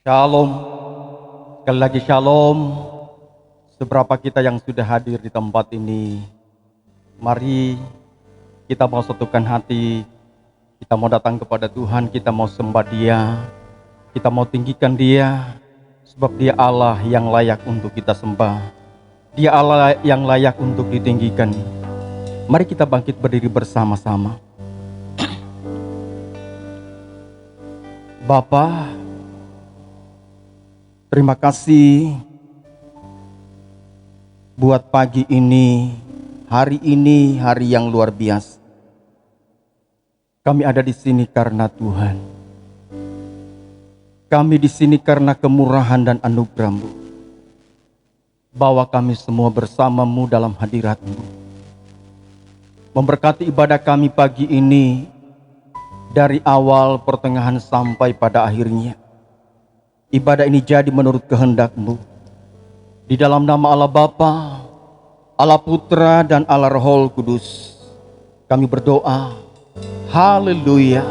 Shalom, sekali lagi shalom. Seberapa kita yang sudah hadir di tempat ini, mari kita mau satukan hati, kita mau datang kepada Tuhan, kita mau sembah Dia, kita mau tinggikan Dia, sebab Dia Allah yang layak untuk kita sembah, Dia Allah yang layak untuk ditinggikan. Mari kita bangkit berdiri bersama-sama. Bapa, terima kasih buat pagi ini, hari yang luar biasa. Kami ada di sini karena Tuhan. Kami di sini karena kemurahan dan anugerah-Mu. Bawa kami semua bersama-Mu dalam hadirat-Mu. Memberkati ibadah kami pagi ini dari awal, pertengahan sampai pada akhirnya. Ibadah ini jadi menurut kehendak-Mu. Di dalam nama Allah Bapa, Allah Putra, dan Allah Roh Kudus, kami berdoa. Haleluya,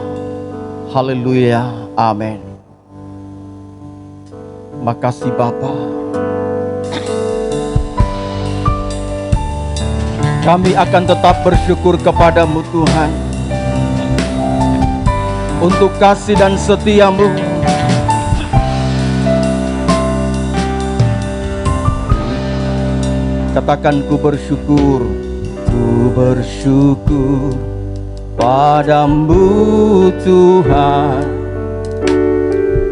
haleluya, amin. Makasih Bapa. Kami akan tetap bersyukur kepada-Mu Tuhan, untuk kasih dan setia-Mu. Katakan, ku bersyukur padamu Tuhan,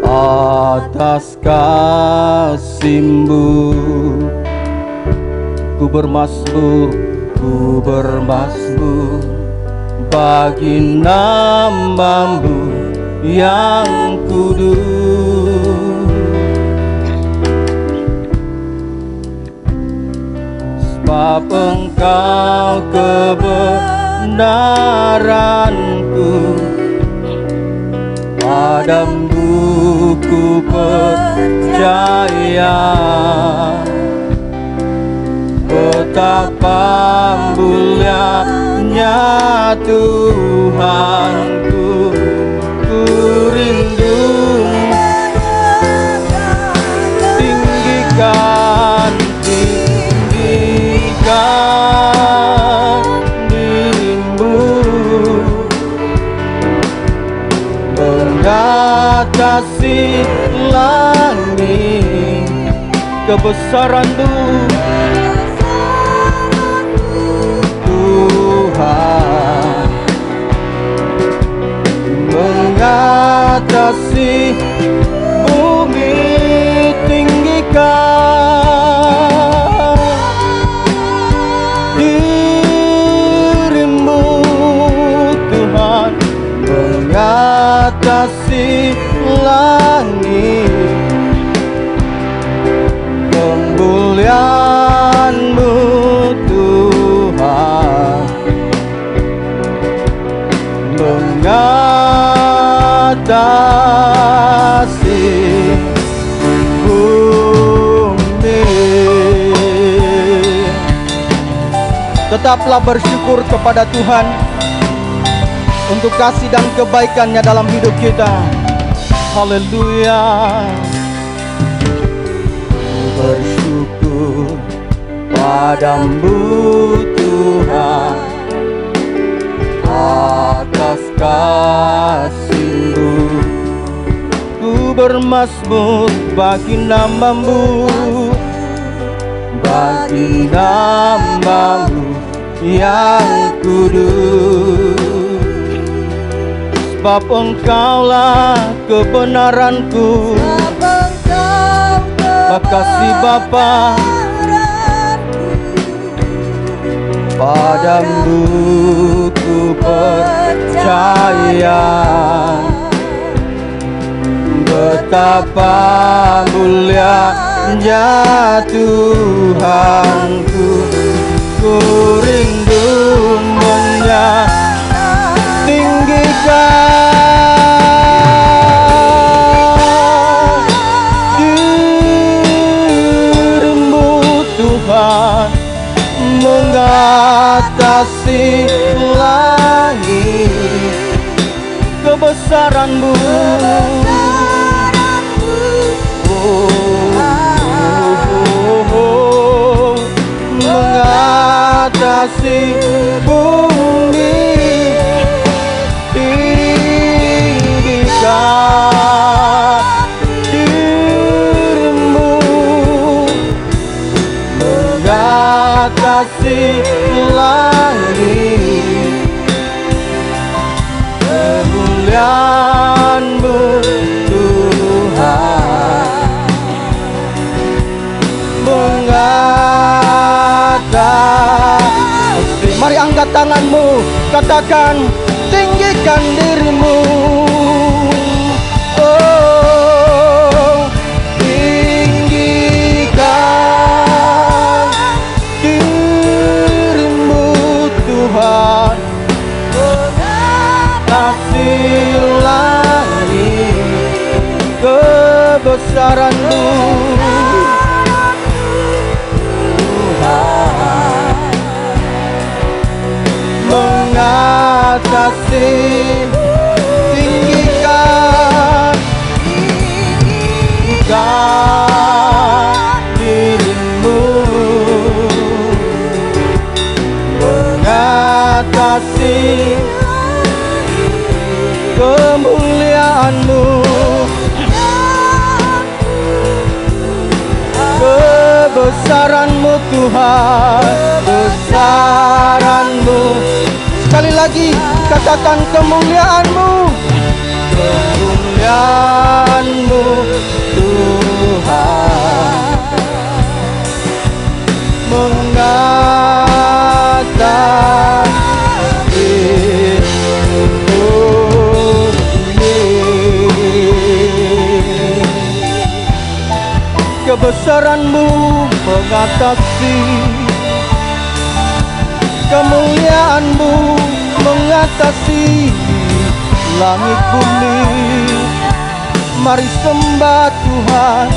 atas kasih-Mu. Ku bermasmur bagi nama-Mu yang kudus. Sebab Engkau kebenaranku, padamu ku percaya. Betapa mulianya Tuhanku, ku rindu tinggikan diri-Mu, mengatasi langit kebesaran-Mu Tuhan, mengatasi bumi, tinggikan diri-Mu Tuhan, mengatasi langit, kemuliaan-Mu Tuhan, mengatasi bumi. Tetaplah bersyukur kepada Tuhan untuk kasih dan kebaikan-Nya dalam hidup kita. Haleluya. Bersyukur padamu Tuhan, atas kasih-Mu. Ku bermasmur bagi nama-Mu, bagi nama-Mu yang kudus. Sebab Engkaulah kebenaranku. Makasih Bapa, padamu ku percaya. Betapa mulianya Tuhanku, ku rindu menyatinggikan diri-Mu Tuhan, mengatasi langit kebesaran-Mu tanganmu, katakan tinggikan dirimu. Oh, tinggikan dirimu Tuhan, kasih langit kebesaran-Mu. Mengatasi, tinggikan dirimu, mengatasi kemuliaan-Mu, kebesaran-Mu Tuhan, kebesaran-Mu. Sekali lagi katakan kemuliaan-Mu, kemuliaan-Mu Tuhan, mengatasi kebesaran-Mu, mengatasi kemuliaan-Mu, mengatasi langit bumi. Mari sembah Tuhan,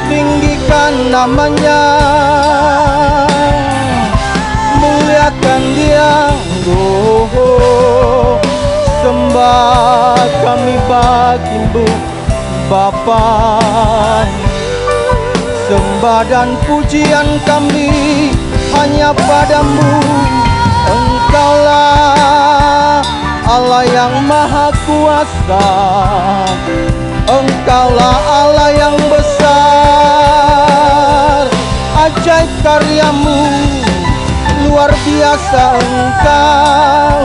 tinggikan namanya, muliakan Dia. Oh, sembah kami bagi-Mu Bapa, sembah dan pujian kami hanya padamu. Engkaulah Allah yang maha kuasa, Engkaulah Allah yang besar. Ajaib karya-Mu luar biasa Engkau,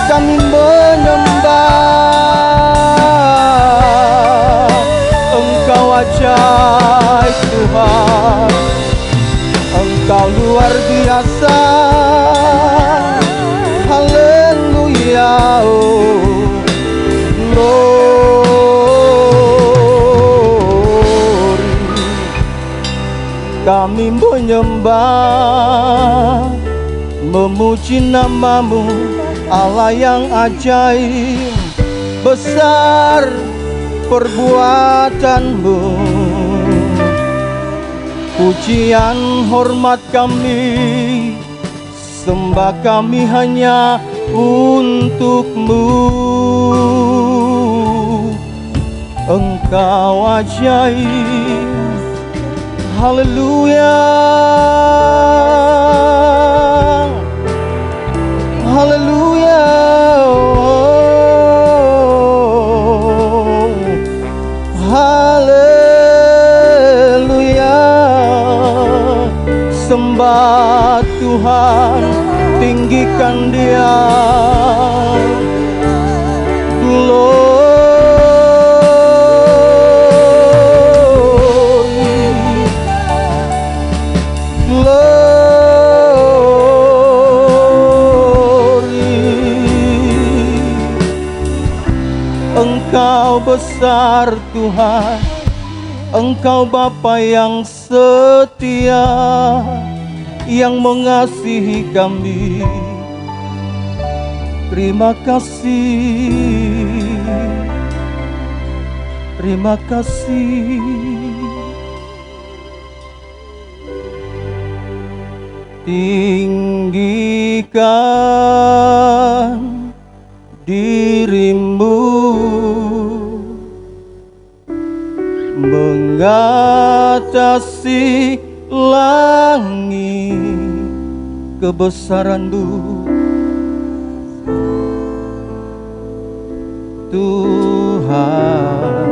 kami menyembah. Engkau ajaib Tuhan, Engkau luar biasa. Haleluya, oh, glory. Kami menyembah, memuji nama-Mu, Allah yang ajaib, besar perbuatan-Mu. Pujian hormat kami, sembah kami hanya untuk-Mu. Engkau ajaib. Haleluya, haleluya, oh, haleluya. Sembah Tuhan, tinggikan Dia. Engkau besar Tuhan, Engkau Bapa yang setia, yang mengasihi kami. Terima kasih, terima kasih. Tinggikan dirimu, mengatasi langit kebesaran-Mu Tuhan,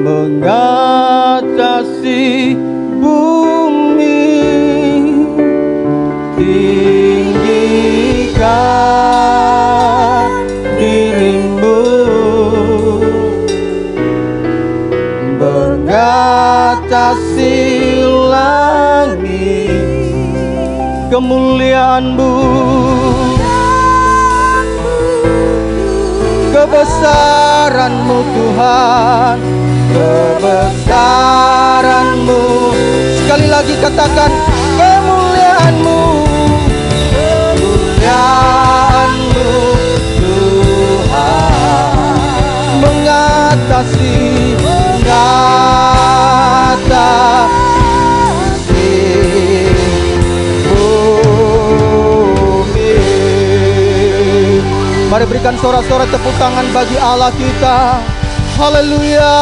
mengatasi bumi. Tinggikan dirimu, mengatasi langit kemuliaan-Mu, kebesaran-Mu Tuhan, kebesaran-Mu. Sekali lagi katakan kemuliaan-Mu, kemuliaan-Mu Tuhan, mengatasi bumi. Mari berikan sorak-sorak tepuk tangan bagi Allah kita. Haleluya,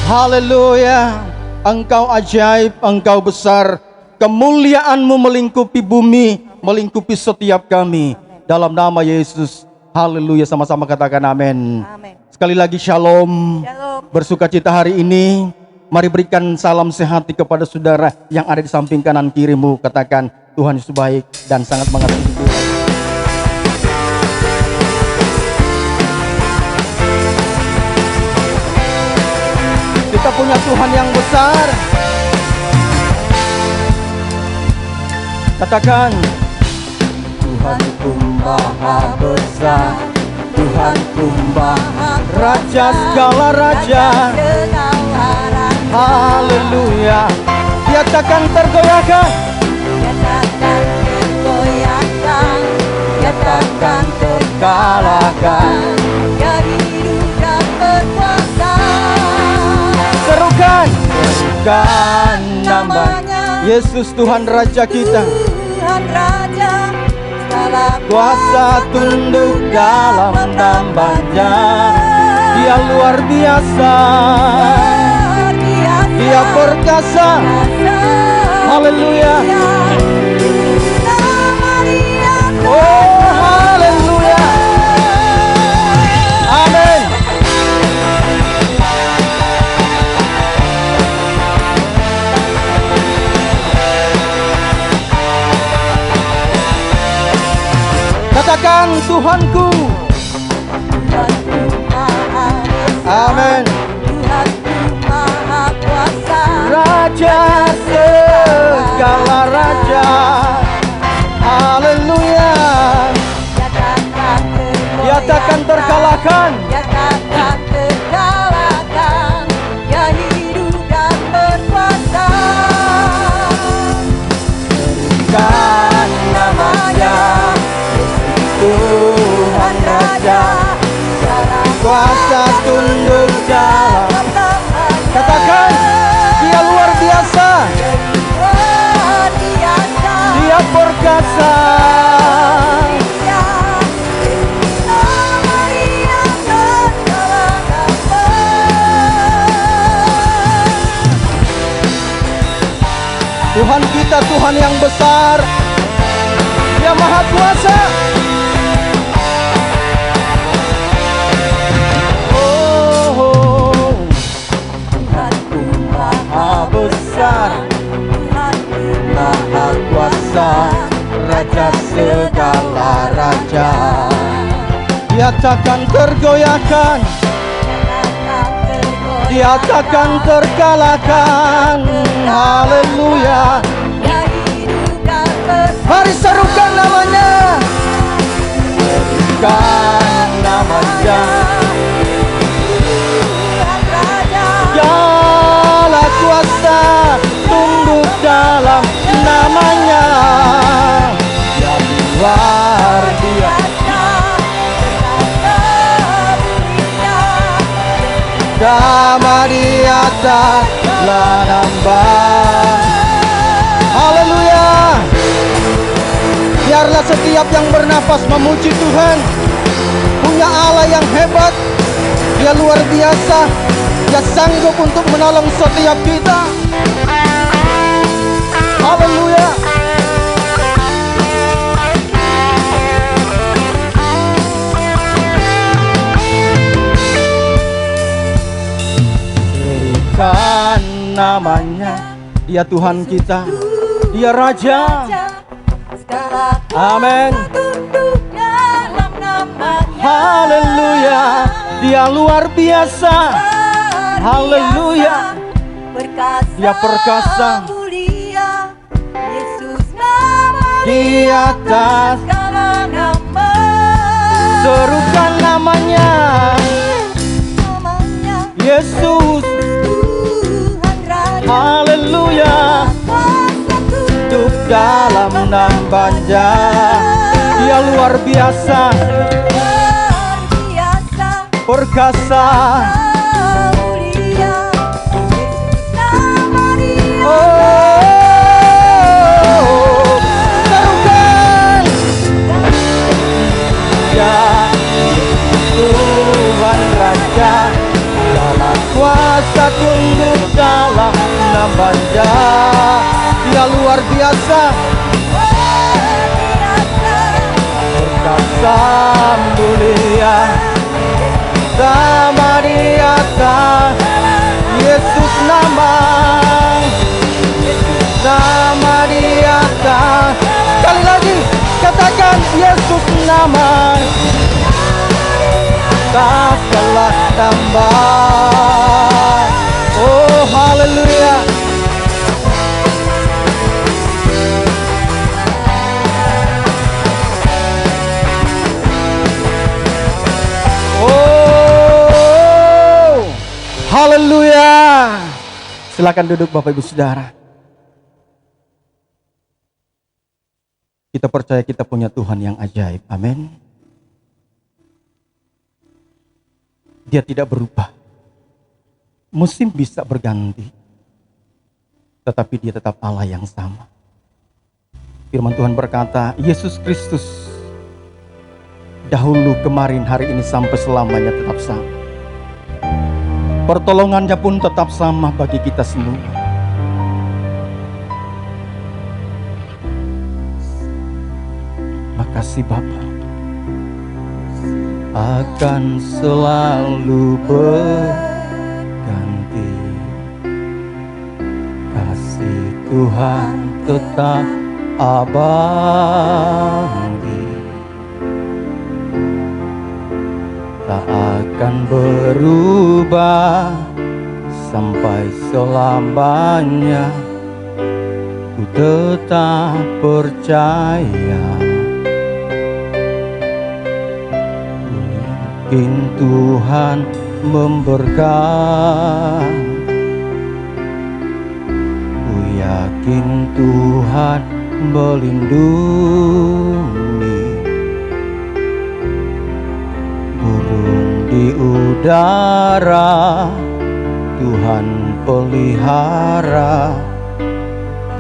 haleluya. Engkau ajaib, Engkau besar. Kemuliaan-Mu melingkupi bumi, melingkupi setiap kami. Dalam nama Yesus, haleluya. Sama-sama katakan amin. Sekali lagi shalom. Bersukacita hari ini. Mari berikan salam sehati kepada saudara yang ada di samping kanan kirimu. Katakan Tuhan Yesus baik dan sangat mengasihi. Kita punya Tuhan yang besar. Katakan Tuhanku maha besar, Tuhanku maha raja segala raja. Haleluya. Dia takkan tergoyahkan, dia takkan terkalahkan. Dia hidup dan berkuasa. Serukan namanya Yesus Tuhan Raja kita. Tuhan Raja, kuasa tunduk dalam namanya. Dia luar biasa, Dia perkasa. Haleluya. Oh haleluya. Amin. Katakan Tuhanku. Amin. Raja segala raja. Haleluya. Dia takkan terkalahkan. Dia hidup dan berkuasa. Berikan namanya Tuhan Raja, kuasa tunduk dalam. Katakan Dia luar biasa, Dia perkasa. Tuhan kita Tuhan yang besar, Dia maha kuasa. Maha kuasa, Raja segala raja. Dia takkan tergoyahkan, Dia takkan terkalahkan. Haleluya. Mari serukan namanya, serukan namanya. Segala kuasa tunduk dalam namanya. Dia luar biasa, damai di atas nambah. Haleluya. Biarlah setiap yang bernafas memuji Tuhan. Punya Allah yang hebat, Dia luar biasa. Dia sanggup untuk menolong setiap kita. Haleluya. Berikan namanya, Dia Tuhan kita, Dia Raja. Amin. Haleluya. Dia luar biasa. Haleluya. Dia perkasa. di atas segala nama. serukan namanya Namanya Yesus. Tuhan Raja. Haleluya. Kuasa Hidup dalam namanya, Dia luar biasa, luar biasa, perkasa. mulia. Yesus nama Dia. Oh, serukan ya Tuhan Raja, dalam kuasa tunduk dalam namanya. Dia luar biasa, perkasa, mulia, sama di atas Yesus nama, sama di atas. Sekali lagi katakan Yesus nama, tak telah tambah. Oh haleluya. Oh haleluya. Silakan duduk Bapak Ibu Saudara. Kita percaya kita punya Tuhan yang ajaib. Amin. Dia tidak berubah. Musim bisa berganti, tetapi Dia tetap Allah yang sama. Firman Tuhan berkata, Yesus Kristus dahulu, kemarin, hari ini, sampai selamanya tetap sama. Pertolongannya pun tetap sama bagi kita semua. Makasih Bapa. Akan selalu berganti, kasih Tuhan tetap abadi, tak akan berubah sampai selamanya. Ku tetap percaya, mungkin Tuhan memberkati. Ku yakin Tuhan melindungi, burung di udara Tuhan pelihara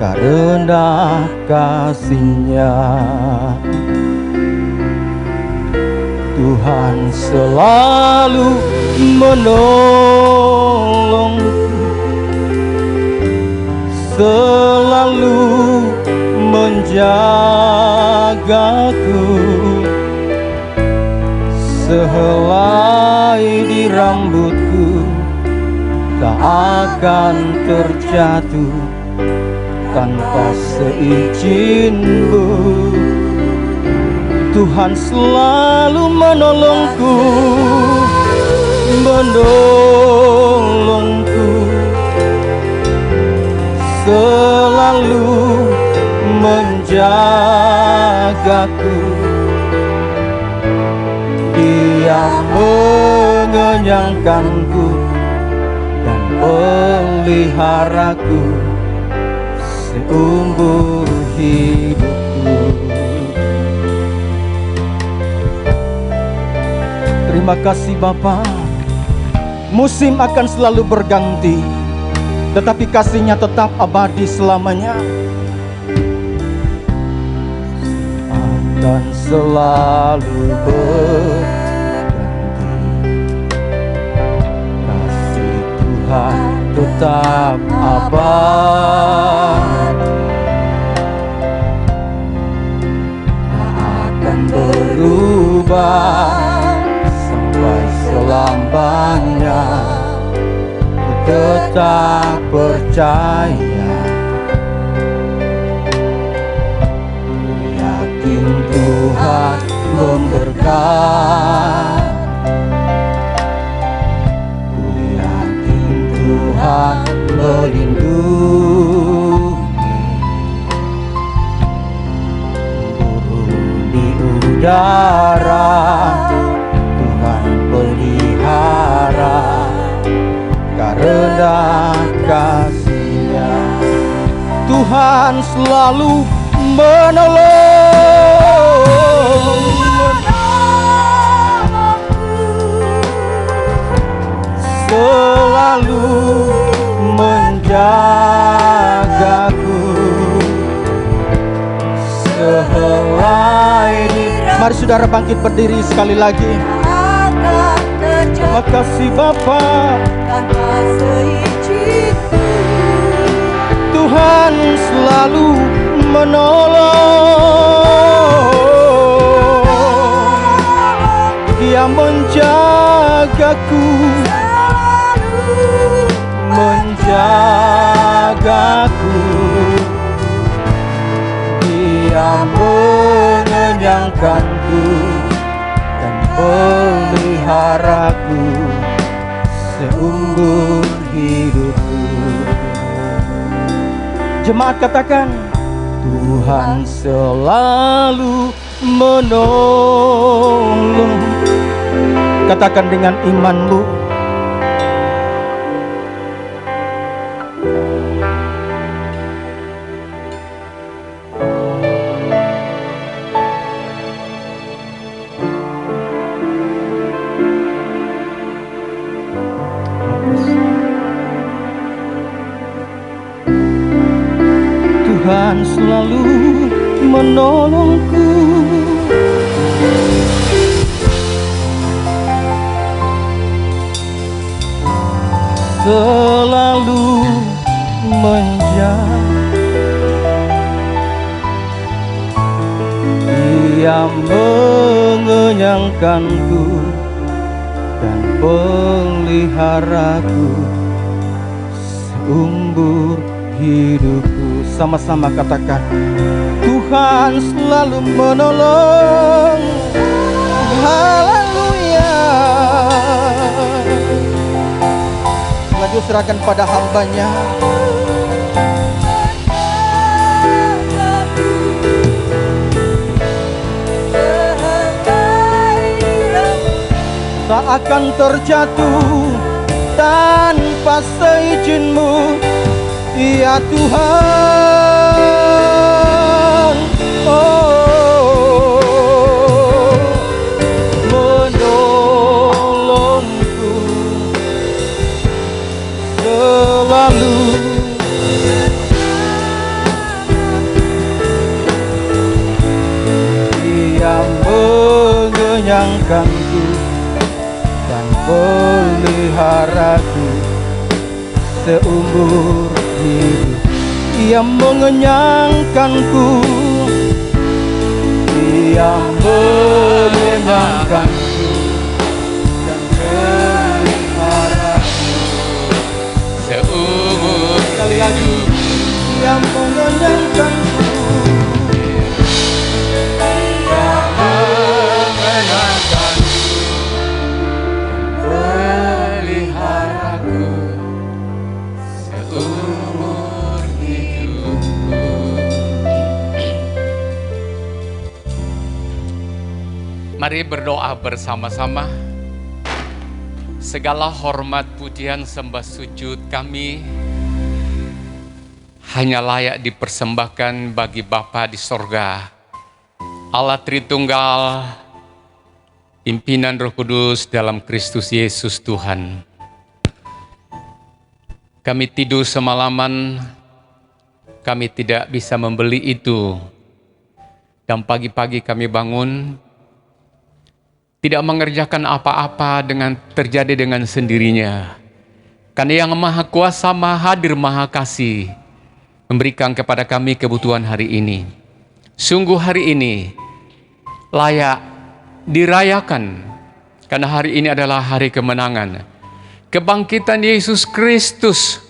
karena kasih-Nya. Tuhan selalu menolongku, selalu menjagaku, sehelai di rambutku tak akan terjatuh tanpa seizin-Mu. Tuhan selalu menolongku, selalu menjagaku. Dia mengenyangkanku dan peliharaku seumur hidupku. Terima kasih Bapa. Musim akan selalu berganti, tetapi kasih-Nya tetap abadi selamanya. Akan selalu berganti, kasih Tuhan tetap abadi, tak akan berubah sampai selamanya. Ku tetap percaya, yakin Tuhan memberkati. Ku yakin Tuhan melindungi, Tuhan selalu menolong, selalu menjagaku. Sehelai nafas. Mari saudara bangkit berdiri sekali lagi. akan terjadi Terima kasih Bapa. tanpa seizinku. Tuhan selalu menolong, Dia menjagaku, menjagaku. Dia mengenyangkanku dan peliharaku seumur hidupku. Jemaat katakan, Tuhan selalu menolong. Katakan dengan imanmu. Tuhan selalu menolongku. Selalu menjaga. Dia mengenyangkanku dan peliharaku seumur hidupku. Sama-sama katakan, Tuhan selalu menolong. Haleluya. Lagi serahkan pada hambanya. Tak akan terjatuh tanpa seizinmu, ya Tuhan. Oh, menolongku selalu. Dia mengenyangkanku dan peliharaku seumur hidup. Ia mengenyangkanku, Dia mengenyangkanku dan peliharaku seumur sekali lagi. Dia mengenyangkanku, peliharaku seumur hidupku. Mari berdoa bersama-sama. Segala hormat, pujian, sembah, sujud kami hanya layak dipersembahkan bagi Bapa di sorga, Allah Tritunggal, pimpinan Roh Kudus dalam Kristus Yesus Tuhan. Kami tidur semalaman, kami tidak bisa membeli itu. Dan pagi-pagi kami bangun, tidak mengerjakan apa-apa terjadi dengan sendirinya. Karena Yang Maha Kuasa, Maha Hadir, Maha Kasih, memberikan kepada kami kebutuhan hari ini. Sungguh hari ini layak dirayakan, karena hari ini adalah hari kemenangan, kebangkitan Yesus Kristus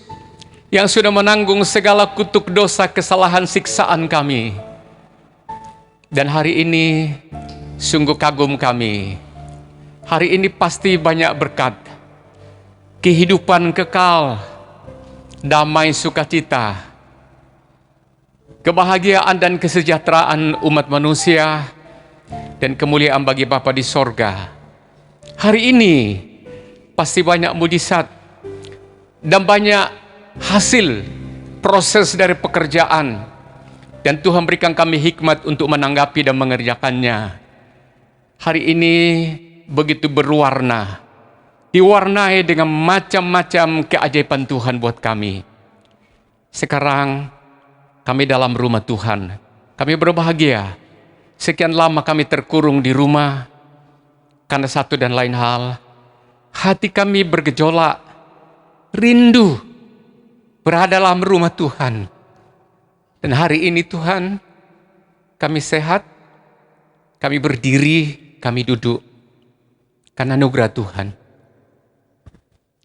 yang sudah menanggung segala kutuk dosa, kesalahan, siksaan kami. Dan hari ini sungguh kagum kami. Hari ini pasti banyak berkat, kehidupan kekal, damai, sukacita, kebahagiaan dan kesejahteraan umat manusia, dan kemuliaan bagi Bapa di sorga. Hari ini pasti banyak mujizat dan banyak hasil proses dari pekerjaan Dan Tuhan berikan kami hikmat untuk menanggapi dan mengerjakannya. Hari ini begitu berwarna, diwarnai dengan macam-macam keajaiban Tuhan buat kami. Sekarang kami dalam rumah Tuhan, kami berbahagia. Sekian lama kami terkurung di rumah karena satu dan lain hal. Hati kami bergejolak, rindu berada dalam rumah Tuhan. Dan hari ini Tuhan, kami sehat, kami berdiri, kami duduk karena anugerah Tuhan.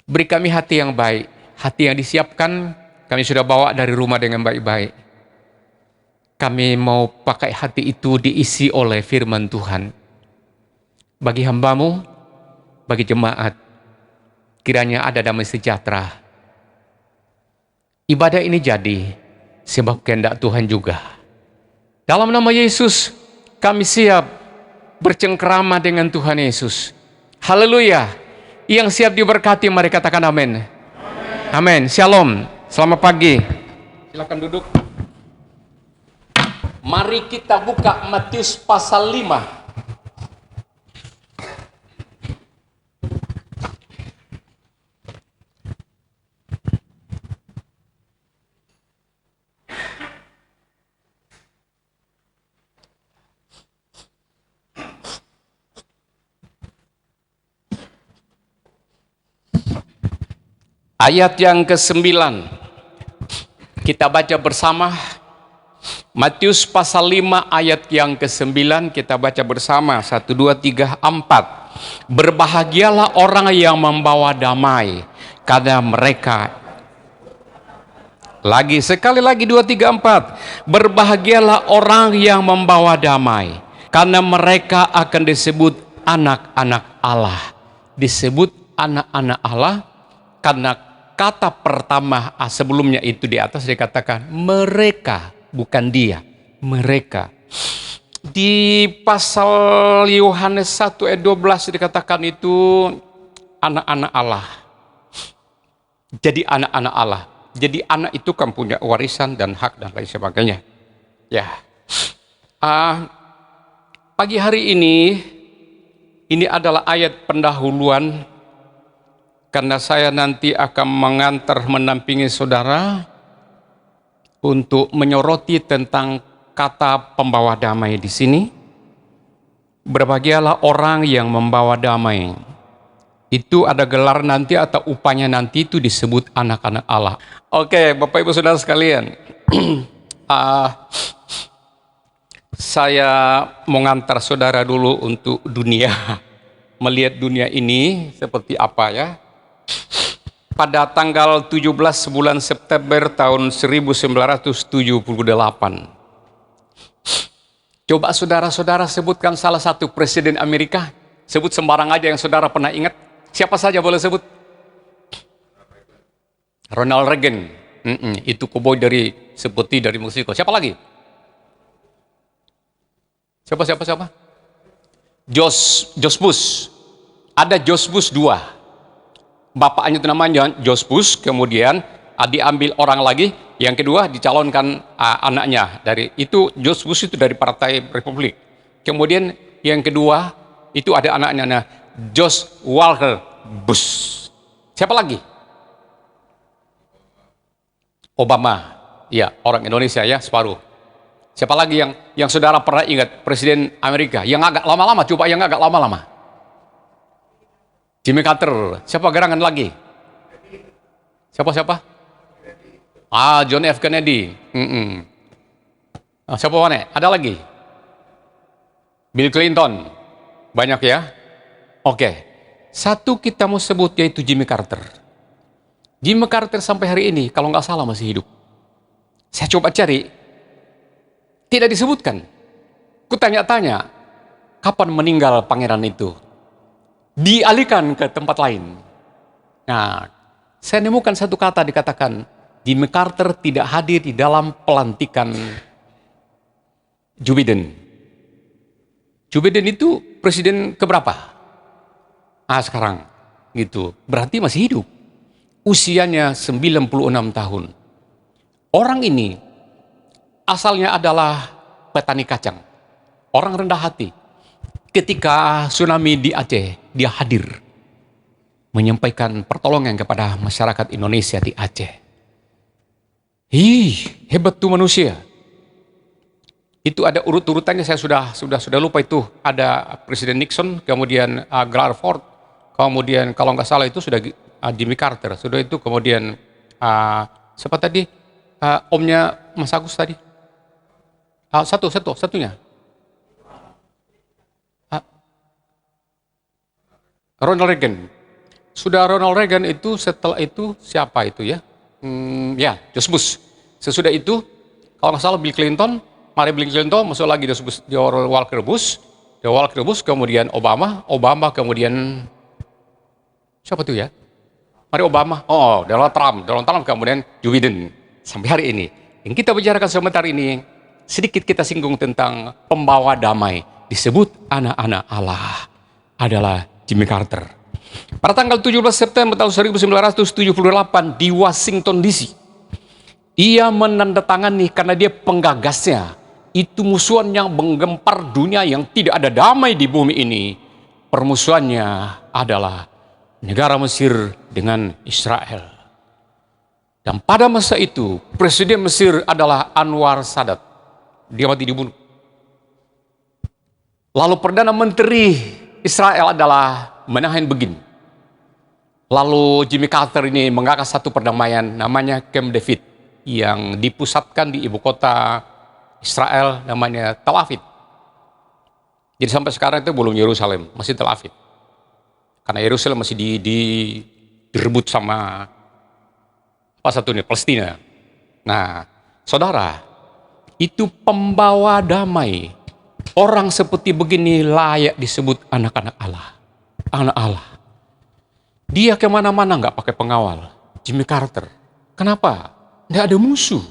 Beri kami hati yang baik, hati yang disiapkan, kami sudah bawa dari rumah dengan baik-baik. Kami mau pakai hati itu diisi oleh firman Tuhan. Bagi hamba-Mu, bagi jemaat, kiranya ada damai sejahtera. Ibadah ini jadi sebab kehendak Tuhan juga. Dalam nama Yesus, kami siap bercengkrama dengan Tuhan Yesus. Haleluya. Yang siap diberkati, mari katakan amin. Amin. Shalom. Selamat pagi. Silakan duduk. Mari kita buka Matius pasal 5. Ayat yang ke-9 kita baca bersama. Matius pasal 5 ayat yang ke-9 kita baca bersama. 1, 2, 3, 4. Berbahagialah orang yang membawa damai, karena mereka. Sekali lagi 2, 3, 4. Berbahagialah orang yang membawa damai, karena mereka akan disebut anak-anak Allah. Disebut anak-anak Allah karena kata pertama sebelumnya itu di atas dikatakan mereka, bukan dia, mereka. Di pasal Yohanes 1 ayat 12 dikatakan itu anak-anak Allah. Jadi anak-anak Allah. Jadi anak itu kan punya warisan dan hak dan lain sebagainya. Ya. Pagi hari ini adalah ayat pendahuluan. Karena saya nanti akan menampingi saudara untuk menyoroti tentang kata pembawa damai di sini. Berbahagialah orang yang membawa damai. Itu ada gelar nanti atau upahnya nanti itu disebut anak-anak Allah. Oke, Bapak Ibu Saudara sekalian. Saya mau ngantar saudara dulu untuk dunia. Melihat dunia ini seperti apa ya. Pada tanggal 17 bulan September tahun 1978. Coba saudara-saudara sebutkan salah satu presiden Amerika. Sebut sembarang aja yang saudara pernah ingat. Siapa saja boleh sebut? Ronald Reagan. Itu koboi seperti dari Meksiko. Siapa lagi? Siapa? George Bush. Ada George Bush 2. Bapaknya itu namanya George Bush, kemudian diambil orang lagi, yang kedua dicalonkan anaknya dari itu. George Bush itu dari Partai Republik. Kemudian yang kedua itu ada anaknya George Walker Bush. Siapa lagi? Obama. Ya, orang Indonesia ya, separuh. Siapa lagi yang saudara pernah ingat presiden Amerika yang agak lama-lama? Coba yang agak lama-lama. Jimmy Carter. Siapa gerangan lagi? Siapa? John F. Kennedy. Siapa mana? Ada lagi? Bill Clinton. Banyak ya? Oke. Satu kita mau sebut yaitu Jimmy Carter. Jimmy Carter sampai hari ini kalau nggak salah masih hidup. Saya coba cari. Tidak disebutkan. Kutanya-tanya. Kapan meninggal pangeran itu? Dialihkan ke tempat lain. Nah, saya nemukan satu kata dikatakan Jimmy Carter tidak hadir di dalam pelantikan Joe Biden. Joe Biden itu presiden keberapa? Sekarang gitu. Berarti masih hidup. Usianya 96 tahun. Orang ini asalnya adalah petani kacang. Orang rendah hati. Ketika tsunami di Aceh, dia hadir menyampaikan pertolongan kepada masyarakat Indonesia di Aceh. Hebat tuh manusia. Itu ada urut-urutannya, saya sudah lupa itu. Ada Presiden Nixon, kemudian Gerald Ford, kemudian kalau nggak salah itu sudah Jimmy Carter, sudah itu kemudian siapa tadi? Omnya Mas Agus tadi. Satunya. Ronald Reagan. Sudah Ronald Reagan itu, setelah itu siapa itu ya? George Bush. Sesudah itu, kalau nggak salah Bill Clinton, Bill Clinton, masuk lagi Walker Bush, kemudian Obama kemudian siapa itu ya? Mari Obama, Donald Trump, kemudian Joe Biden. Sampai hari ini, yang kita bicarakan sebentar ini, sedikit kita singgung tentang pembawa damai, disebut anak-anak Allah, adalah Jimmy Carter. Pada tanggal 17 September tahun 1978 di Washington DC, ia menandatangani karena dia penggagasnya. Itu musuhan yang menggempar dunia yang tidak ada damai di bumi ini. Permusuhannya adalah negara Mesir dengan Israel. Dan pada masa itu, Presiden Mesir adalah Anwar Sadat. Dia mati dibunuh. Lalu Perdana Menteri Israel adalah Menahem Begin. Lalu Jimmy Carter ini menggagas satu perdamaian namanya Camp David yang dipusatkan di ibu kota Israel namanya Tel Aviv. Jadi sampai sekarang itu belum Yerusalem, masih Tel Aviv. Karena Yerusalem masih direbut sama Palestina. Nah, saudara, itu pembawa damai. Orang seperti begini layak disebut anak-anak Allah. Anak Allah. Dia kemana-mana nggak pakai pengawal. Jimmy Carter. Kenapa? Nggak ada musuh.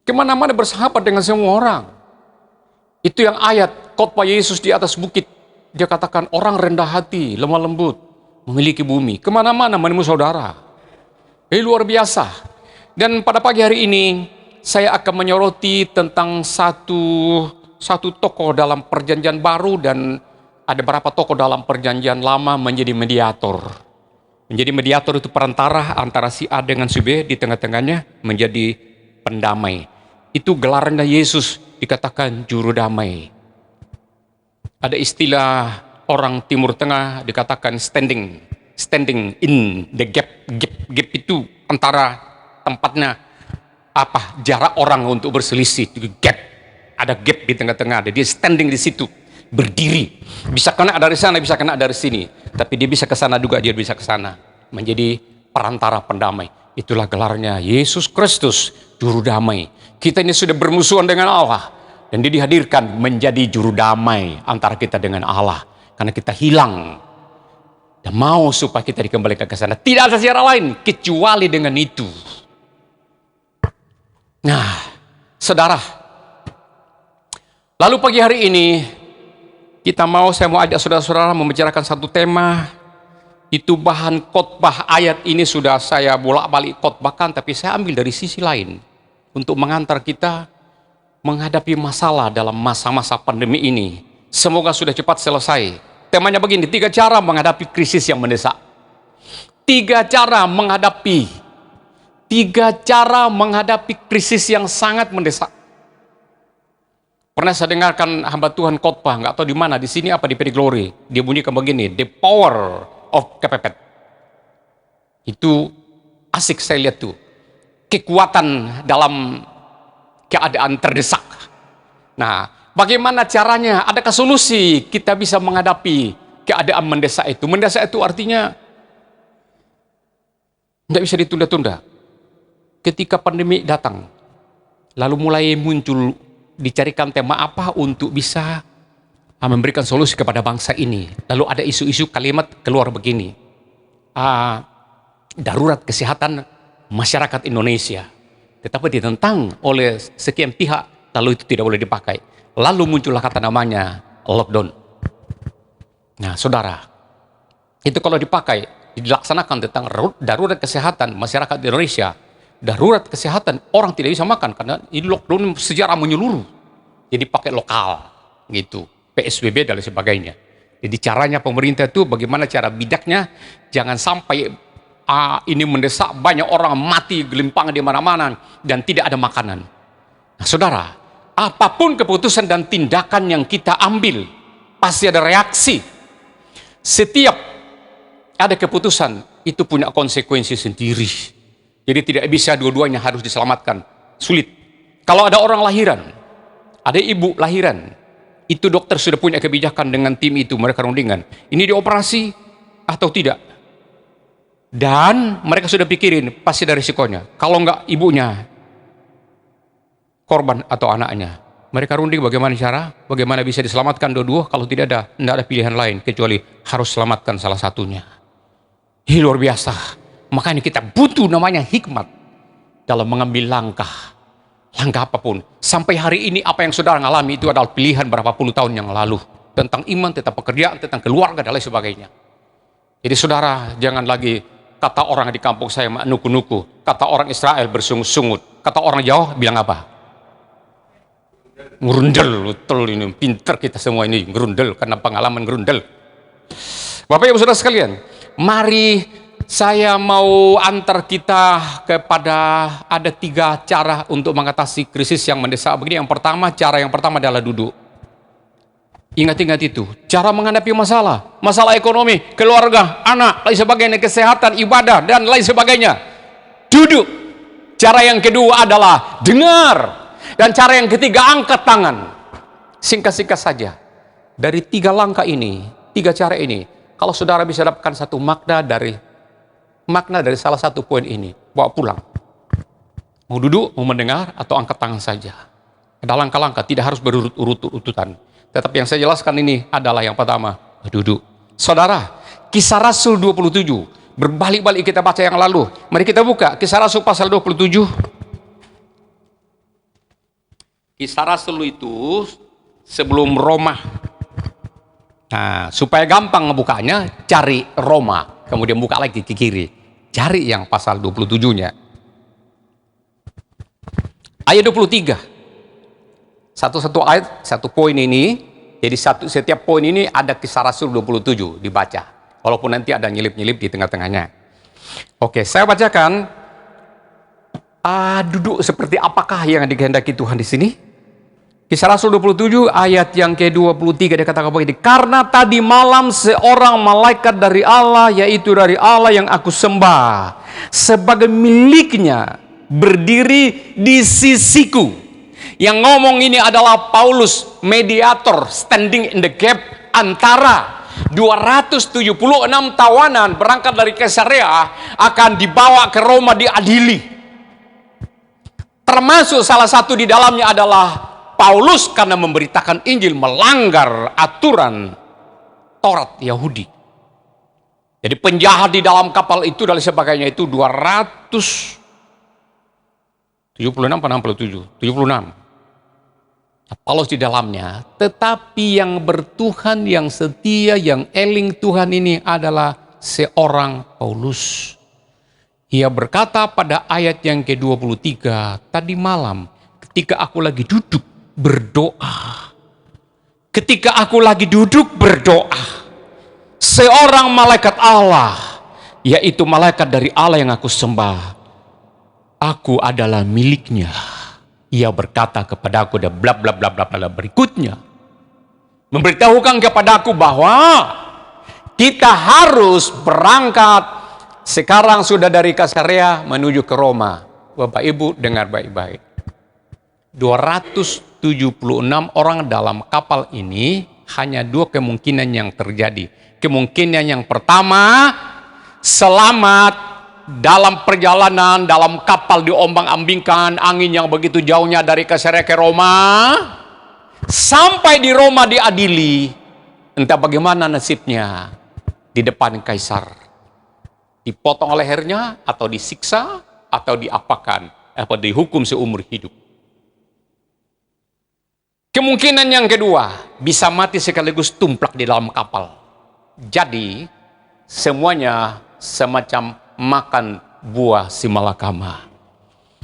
Kemana-mana bersahabat dengan semua orang. Itu yang ayat khotbah Yesus di atas bukit. Dia katakan orang rendah hati, lemah lembut, memiliki bumi. Kemana-mana menemui saudara. Ini luar biasa. Dan pada pagi hari ini, saya akan menyoroti tentang satu tokoh dalam perjanjian baru dan ada beberapa tokoh dalam perjanjian lama menjadi mediator. Menjadi mediator itu perantara antara si A dengan si B, di tengah-tengahnya menjadi pendamai. Itu gelarnya Yesus, dikatakan juru damai. Ada istilah orang Timur Tengah dikatakan standing in the gap. Gap itu antara tempatnya jarak orang untuk berselisih. Gap, ada gap di tengah-tengah. Dia standing di situ, berdiri. Bisa kena dari sana, bisa kena dari sini. Tapi dia bisa ke sana juga, dia bisa ke sana. Menjadi perantara pendamai. Itulah gelarnya Yesus Kristus, juru damai. Kita ini sudah bermusuhan dengan Allah. Dan dia dihadirkan menjadi juru damai antara kita dengan Allah. Karena kita hilang. Dan mau supaya kita dikembalikan ke sana. Tidak ada cara lain kecuali dengan itu. Nah, saudara. Lalu pagi hari ini, saya mau ajak saudara-saudara membicarakan satu tema. Itu bahan khotbah ayat ini sudah saya bolak-balik khotbahkan, tapi saya ambil dari sisi lain. Untuk mengantar kita menghadapi masalah dalam masa-masa pandemi ini. Semoga sudah cepat selesai. Temanya begini, 3 cara menghadapi krisis yang mendesak. 3 cara menghadapi krisis yang sangat mendesak. Pernah saya dengarkan hamba Tuhan khotbah, nggak tahu di mana, di sini apa di PD Glory. Dia bunyikan begini, the power of kepepet. Itu asik saya lihat tuh. Kekuatan dalam keadaan terdesak. Nah, bagaimana caranya? Adakah solusi kita bisa menghadapi keadaan mendesak itu? Mendesak itu artinya tidak bisa ditunda-tunda. Ketika pandemi datang, lalu mulai muncul, dicarikan tema apa untuk bisa memberikan solusi kepada bangsa ini. Lalu ada isu-isu kalimat keluar begini. Darurat kesehatan masyarakat Indonesia. Tetapi ditentang oleh sekian pihak, lalu itu tidak boleh dipakai. Lalu muncullah kata namanya lockdown. Nah, saudara, itu kalau dipakai, dilaksanakan tentang darurat kesehatan masyarakat Indonesia, darurat kesehatan, orang tidak bisa makan karena ini lockdown sejarah menyeluruh. Jadi pakai lokal gitu, PSBB dan lain sebagainya. Jadi caranya pemerintah itu bagaimana cara bijaknya, jangan sampai ini mendesak banyak orang mati gelimpang di mana-mana dan tidak ada makanan. Nah, saudara, apapun keputusan dan tindakan yang kita ambil, pasti ada reaksi. Setiap ada keputusan, itu punya konsekuensi sendiri. Jadi tidak bisa dua-duanya harus diselamatkan. Sulit. Kalau ada orang lahiran, ada ibu lahiran, itu dokter sudah punya kebijakan dengan tim itu, mereka rundingan. Ini dioperasi atau tidak? Dan mereka sudah pikirin, pasti ada risikonya. Kalau enggak ibunya, korban atau anaknya. Mereka runding bagaimana cara, bagaimana bisa diselamatkan dua-dua. Kalau tidak ada pilihan lain, kecuali harus selamatkan salah satunya. Ini luar biasa. Makanya kita butuh namanya hikmat dalam mengambil langkah apapun. Sampai hari ini apa yang saudara alami itu adalah pilihan berapa puluh tahun yang lalu. Tentang iman, tentang pekerjaan, tentang keluarga, dan lain sebagainya. Jadi saudara, jangan lagi kata orang di kampung saya nuku-nuku, kata orang Israel bersungut-sungut, kata orang Jawa bilang apa? Ngerundel, betul ini, pinter kita semua ini, ngerundel, karena pengalaman ngerundel. Bapak Ibu Saudara sekalian, mari saya mau antar kita kepada ada 3 cara untuk mengatasi krisis yang mendesak begini. Cara yang pertama adalah duduk. Ingat-ingat itu, cara menghadapi masalah ekonomi, keluarga, anak, lain sebagainya, kesehatan, ibadah, dan lain sebagainya. Duduk. Cara yang kedua adalah dengar. Dan cara yang ketiga, angkat tangan. Singkat-singkat saja. Dari 3 langkah ini, 3 cara ini, kalau saudara bisa dapatkan satu makna dari salah satu poin ini, bawa pulang. Mau duduk, mau mendengar, atau angkat tangan saja. Ada langkah-langkah, tidak harus berurut-urutan. Tetapi yang saya jelaskan ini adalah yang pertama, duduk. Saudara, Kisah Rasul 27, berbalik-balik kita baca yang lalu. Mari kita buka Kisah Rasul pasal 27. Kisah Rasul itu sebelum Roma. Nah, supaya gampang ngebukanya, cari Roma, kemudian buka lagi ke kiri. Cari yang pasal 27-nya. Ayat 23. Satu-satu ayat, satu poin ini. Jadi setiap poin ini ada Kisah Rasul 27 dibaca. Walaupun nanti ada nyelip-nyelip di tengah-tengahnya. Oke, saya bacakan. Duduk seperti apakah yang dikehendaki Tuhan di sini? Kisah Rasul 27 ayat yang ke-23 dia katakan begini. Karena tadi malam seorang malaikat dari Allah, yaitu dari Allah yang aku sembah, sebagai miliknya berdiri di sisiku. Yang ngomong ini adalah Paulus, mediator, standing in the gap antara 276 tawanan berangkat dari Kaisarea akan dibawa ke Roma diadili. Termasuk salah satu di dalamnya adalah Paulus karena memberitakan Injil melanggar aturan Taurat Yahudi. Jadi penjahat di dalam kapal itu dan sebagainya itu 276 atau 67? 76. Paulus di dalamnya, tetapi yang bertuhan, yang setia, yang eling Tuhan ini adalah seorang Paulus. Ia berkata pada ayat yang ke-23, tadi malam ketika aku lagi duduk berdoa. Ketika aku lagi duduk berdoa, seorang malaikat Allah, yaitu malaikat dari Allah yang aku sembah, aku adalah miliknya. Ia berkata kepadaku dan bla bla bla bla bla berikutnya, memberitahukan kepadaku bahwa kita harus berangkat sekarang sudah dari Kaisarea menuju ke Roma. Bapak Ibu dengar baik-baik. 276 orang dalam kapal ini, hanya 2 kemungkinan yang terjadi. Kemungkinan yang pertama, selamat dalam perjalanan, dalam kapal diombang-ambingkan, angin yang begitu jauhnya dari Kaisarea ke Roma, sampai di Roma diadili, entah bagaimana nasibnya di depan Kaisar, dipotong lehernya, atau disiksa, atau diapakan, atau dihukum seumur hidup. Kemungkinan yang kedua, bisa mati sekaligus tumplak di dalam kapal. Jadi, semuanya semacam makan buah si malakama.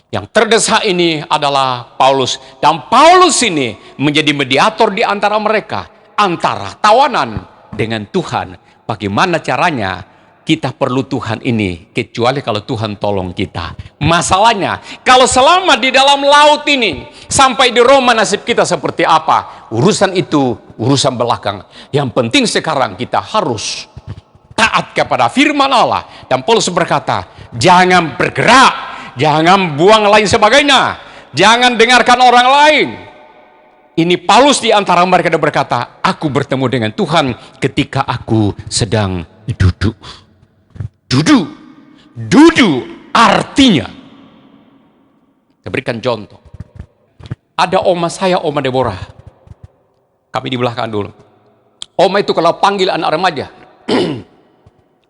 Yang terdesak ini adalah Paulus. Dan Paulus ini menjadi mediator di antara mereka. Antara tawanan dengan Tuhan. Bagaimana caranya kita perlu Tuhan ini. Kecuali kalau Tuhan tolong kita. Masalahnya, kalau selama di dalam laut ini. Sampai di Roma nasib kita seperti apa. Urusan itu, urusan belakang. Yang penting sekarang kita harus taat kepada firman Allah. Dan Paulus berkata, jangan bergerak. Jangan buang lain sebagainya. Jangan dengarkan orang lain. Ini Paulus di antara mereka berkata, aku bertemu dengan Tuhan ketika aku sedang duduk. Duduk. Duduk artinya. Saya berikan contoh. Ada oma saya, Oma Deborah. Kami di belakang dulu. Oma itu kalau panggil anak remaja.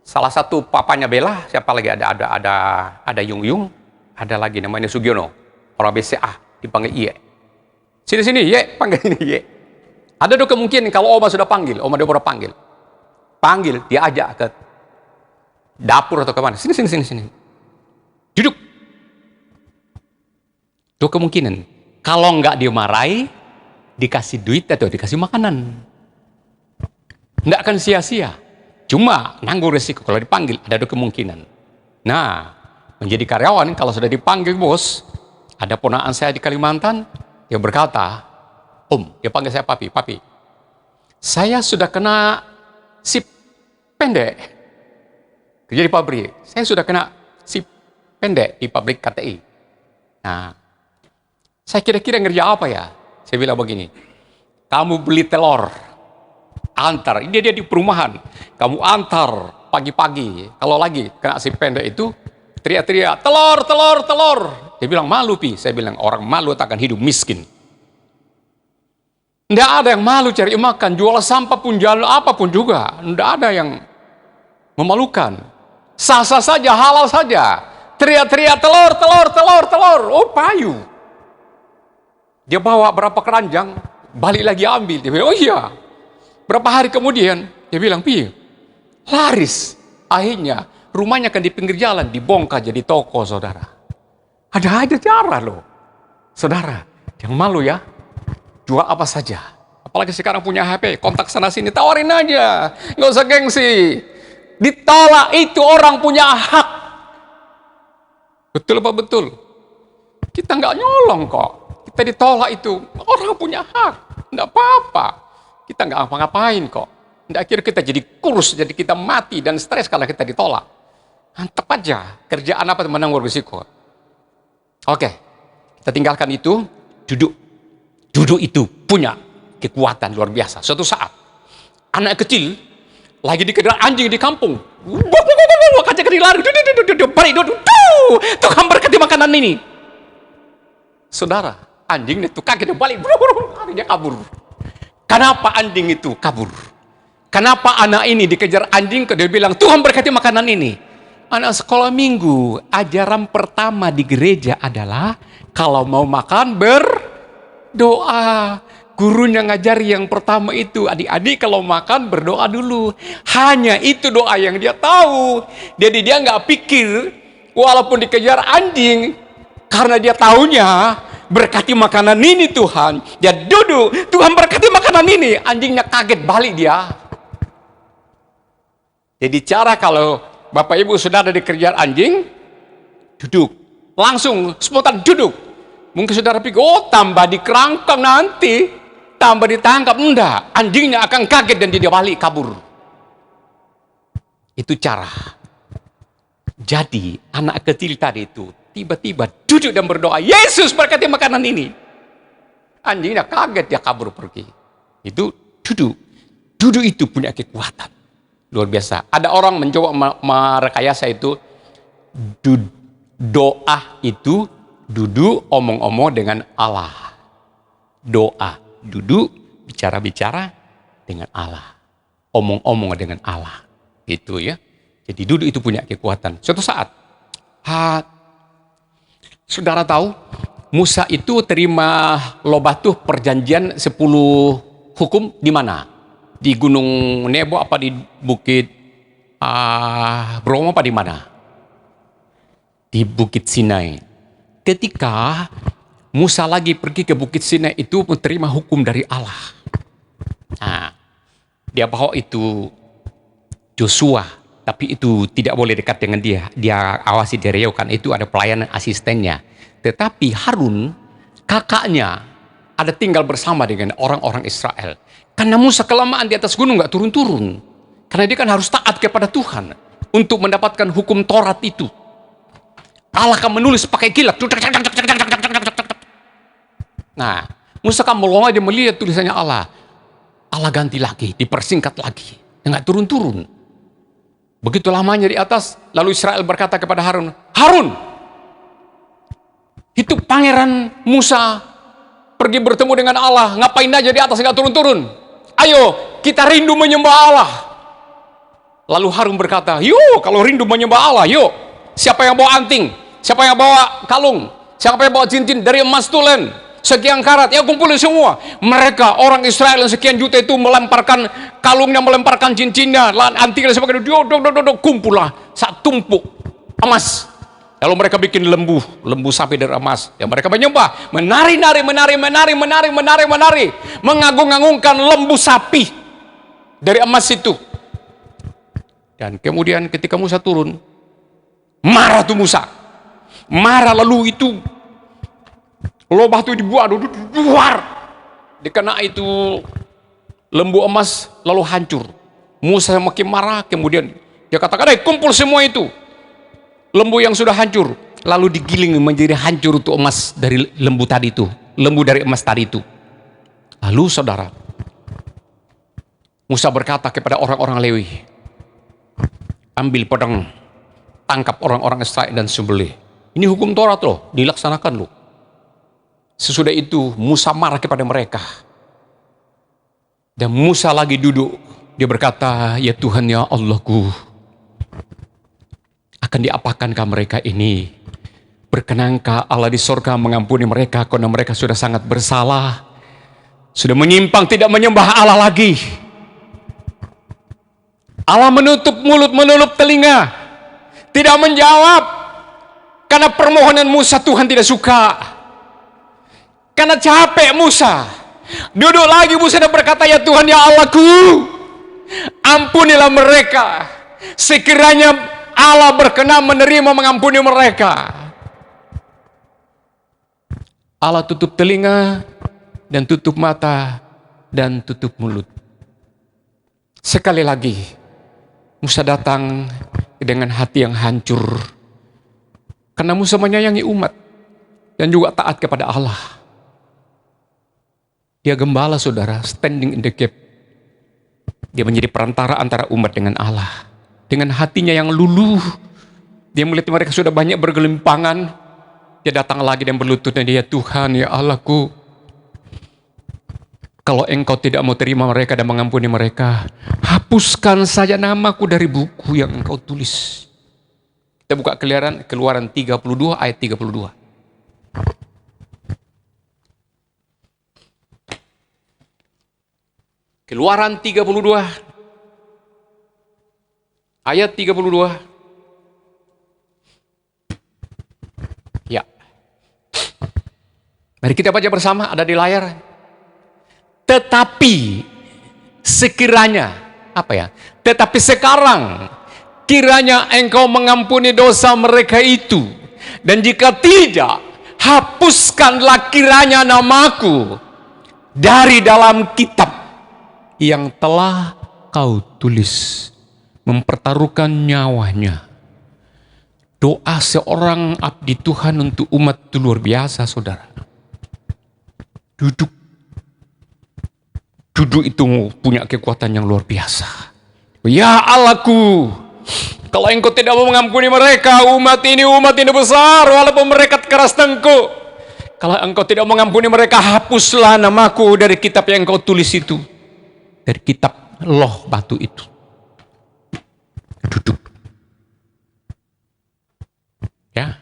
Salah satu papanya Bella, siapa lagi ada Yung Yung. Ada lagi namanya Sugiono, orang BCA, dipanggil Iye. Sini, Iye, panggil ini Iye. Ada dua kemungkinan kalau Oma sudah panggil, Oma Deborah panggil. Panggil, dia ajak ke dapur atau kemana. Sini. Duduk. Dua kemungkinan. Kalau enggak dimarahi, dikasih duit atau dikasih makanan. Enggak akan sia-sia. Cuma, nanggung resiko kalau dipanggil, ada dua kemungkinan. Nah, menjadi karyawan, kalau sudah dipanggil bos, ada ponakan saya di Kalimantan, dia berkata, Om, dia panggil saya papi, saya sudah kena sip pendek, kerja di pabrik, saya sudah kena sip pendek di pabrik KTI. Nah, saya kira-kira ngerja apa ya? Saya bilang begini, kamu beli telur, antar, ini dia di perumahan, kamu antar pagi-pagi, kalau lagi kena sip pendek itu, teriak-teriak, telur. Dia bilang, malu Pi. Saya bilang, orang malu takkan hidup miskin. Tidak ada yang malu cari makan, jual sampah pun, jual apapun juga. Tidak ada yang memalukan. Sah-sah saja, halal saja. Teriak-teriak, telur. Oh, payu. Dia bawa berapa keranjang, balik lagi ambil. Dia bilang, oh iya. Berapa hari kemudian, dia bilang, Pi, laris. Akhirnya, rumahnya kan di pinggir jalan, dibongkar jadi toko, saudara. Ada aja cara loh. Saudara, yang malu ya, jual apa saja. Apalagi sekarang punya HP, kontak sana sini, tawarin aja. Nggak usah gengsi. Ditolak itu orang punya hak. Betul apa betul? Kita nggak nyolong kok. Kita ditolak itu, orang punya hak. Nggak apa-apa. Kita nggak apa-ngapain kok. Nggak akhirnya kita jadi kurus, jadi kita mati dan stres kalau kita ditolak. Mantap aja, kerjaan apa menanggung risiko. Oke, kita tinggalkan itu, duduk. Duduk itu punya kekuatan luar biasa. Suatu saat, anak kecil lagi dikejar anjing di kampung. Kaca kecil lari, balik, Tuhan berkati makanan ini. Saudara, anjing itu kaget balik, larinya kabur. Kenapa anjing itu kabur? Kenapa anak ini dikejar anjing? Dia bilang, Tuhan berkati makanan ini. Anak sekolah minggu, ajaran pertama di gereja adalah kalau mau makan berdoa. Gurunya ngajari yang pertama itu, adik-adik kalau makan berdoa dulu. Hanya itu doa yang dia tahu. Jadi dia nggak pikir, walaupun dikejar anjing, karena dia tahunya berkati makanan ini Tuhan. Dia duduk, Tuhan berkati makanan ini. Anjingnya kaget balik dia. Jadi cara kalau Bapak Ibu saudara dikejar anjing, duduk. Langsung spontan duduk. Mungkin saudara pikir, oh tambah dikerangkang nanti, tambah ditangkap. Enggak, anjingnya akan kaget dan dia balik kabur. Itu cara. Jadi anak kecil tadi itu tiba-tiba duduk dan berdoa, Yesus berkati makanan ini. Anjingnya kaget, dia kabur pergi. Itu duduk. Duduk itu punya kekuatan. Luar biasa. Ada orang mencoba merekayasa itu, doa itu duduk omong-omong dengan Allah. Doa, duduk bicara-bicara dengan Allah. Omong-omong dengan Allah. Gitu ya. Jadi duduk itu punya kekuatan. Suatu saat, saudara tahu, Musa itu terima lobatuh perjanjian 10 hukum di mana? Di Gunung Nebo apa di Bukit Bromo apa di mana? Di Bukit Sinai. ketika Musa lagi pergi ke Bukit Sinai itu menerima hukum dari Allah. Nah, dia bawa itu Joshua, tapi itu tidak boleh dekat dengan dia. Dia awasi dari jauh, kan itu ada pelayanan asistennya. Tetapi Harun, kakaknya, ada tinggal bersama dengan orang-orang Israel. Karena Musa kelamaan di atas gunung nggak turun-turun. Karena dia kan harus taat kepada Tuhan untuk mendapatkan hukum Taurat itu. Allah akan menulis pakai kilat. Nah, Musa kan melongo dia melihat tulisannya Allah. Allah ganti lagi, dipersingkat lagi. Nggak turun-turun. Begitu lamanya di atas, lalu Israel berkata kepada Harun, Harun, itu pangeran Musa pergi bertemu dengan Allah, ngapain aja di atas nggak turun-turun? Ayo, kita rindu menyembah Allah. Lalu Harun berkata, yuk kalau rindu menyembah Allah, yuk. Siapa yang bawa anting? Siapa yang bawa kalung? Siapa yang bawa cincin dari emas tulen? Sekian karat, ya kumpulin semua. Mereka, orang Israel yang sekian juta itu melemparkan kalungnya, melemparkan cincinnya, antingnya, sebagainya. Kumpullah, saat tumpuk emas. Lalu mereka bikin lembu sapi dari emas. Ya mereka menyembah, menari, mengagung-agungkan lembu sapi dari emas itu. Dan kemudian ketika Musa turun, marah tuh Musa. Marah lalu itu lobah itu dibuat, duar. Dikena itu lembu emas lalu hancur. Musa makin marah, kemudian dia katakan, kumpul semua itu. Lembu yang sudah hancur, lalu digiling menjadi hancur untuk emas dari lembu tadi itu. Lembu dari emas tadi itu. Lalu saudara, Musa berkata kepada orang-orang Lewi, ambil pedang, tangkap orang-orang Israel dan sembelih. Ini hukum Taurat loh, dilaksanakan loh. Sesudah itu Musa marah kepada mereka. Dan Musa lagi duduk, dia berkata, ya Tuhan ya Allahku, akan diapakankah mereka ini? Berkenankah Allah di sorga mengampuni mereka karena mereka sudah sangat bersalah, sudah menyimpang, tidak menyembah Allah lagi. Allah menutup mulut, menutup telinga, tidak menjawab. Karena permohonan Musa Tuhan tidak suka. Karena capek Musa. Duduk lagi Musa dan berkata, ya Tuhan ya Allahku, ampunilah mereka. Sekiranya Allah berkenan menerima mengampuni mereka. Allah tutup telinga dan tutup mata dan tutup mulut. Sekali lagi Musa datang dengan hati yang hancur. Karena Musa menyayangi umat dan juga taat kepada Allah. Dia gembala saudara, standing in the gap. Dia menjadi perantara antara umat dengan Allah. Dengan hatinya yang luluh, dia melihat mereka sudah banyak bergelimpangan. Dia datang lagi dan berlutut dan dia, Tuhan ya Allahku, kalau engkau tidak mau terima mereka dan mengampuni mereka, hapuskan saja namaku dari buku yang engkau tulis. Kita buka Keluaran 32 ayat 32. Keluaran 32 ayat 32. Ya. Mari kita baca bersama, ada di layar. Tetapi sekiranya, tetapi sekarang kiranya engkau mengampuni dosa mereka itu, dan jika tidak, hapuskanlah kiranya namaku dari dalam kitab yang telah kau tulis. Mempertaruhkan nyawanya. Doa seorang abdi Tuhan untuk umat itu luar biasa saudara. Duduk itu punya kekuatan yang luar biasa. Ya Allahku, kalau engkau tidak mau mengampuni mereka, umat ini besar, walaupun mereka keras tengkuk. Kalau engkau tidak mengampuni mereka, hapuslah namaku dari kitab yang engkau tulis itu. Dari kitab loh batu itu. Duduk. Ya.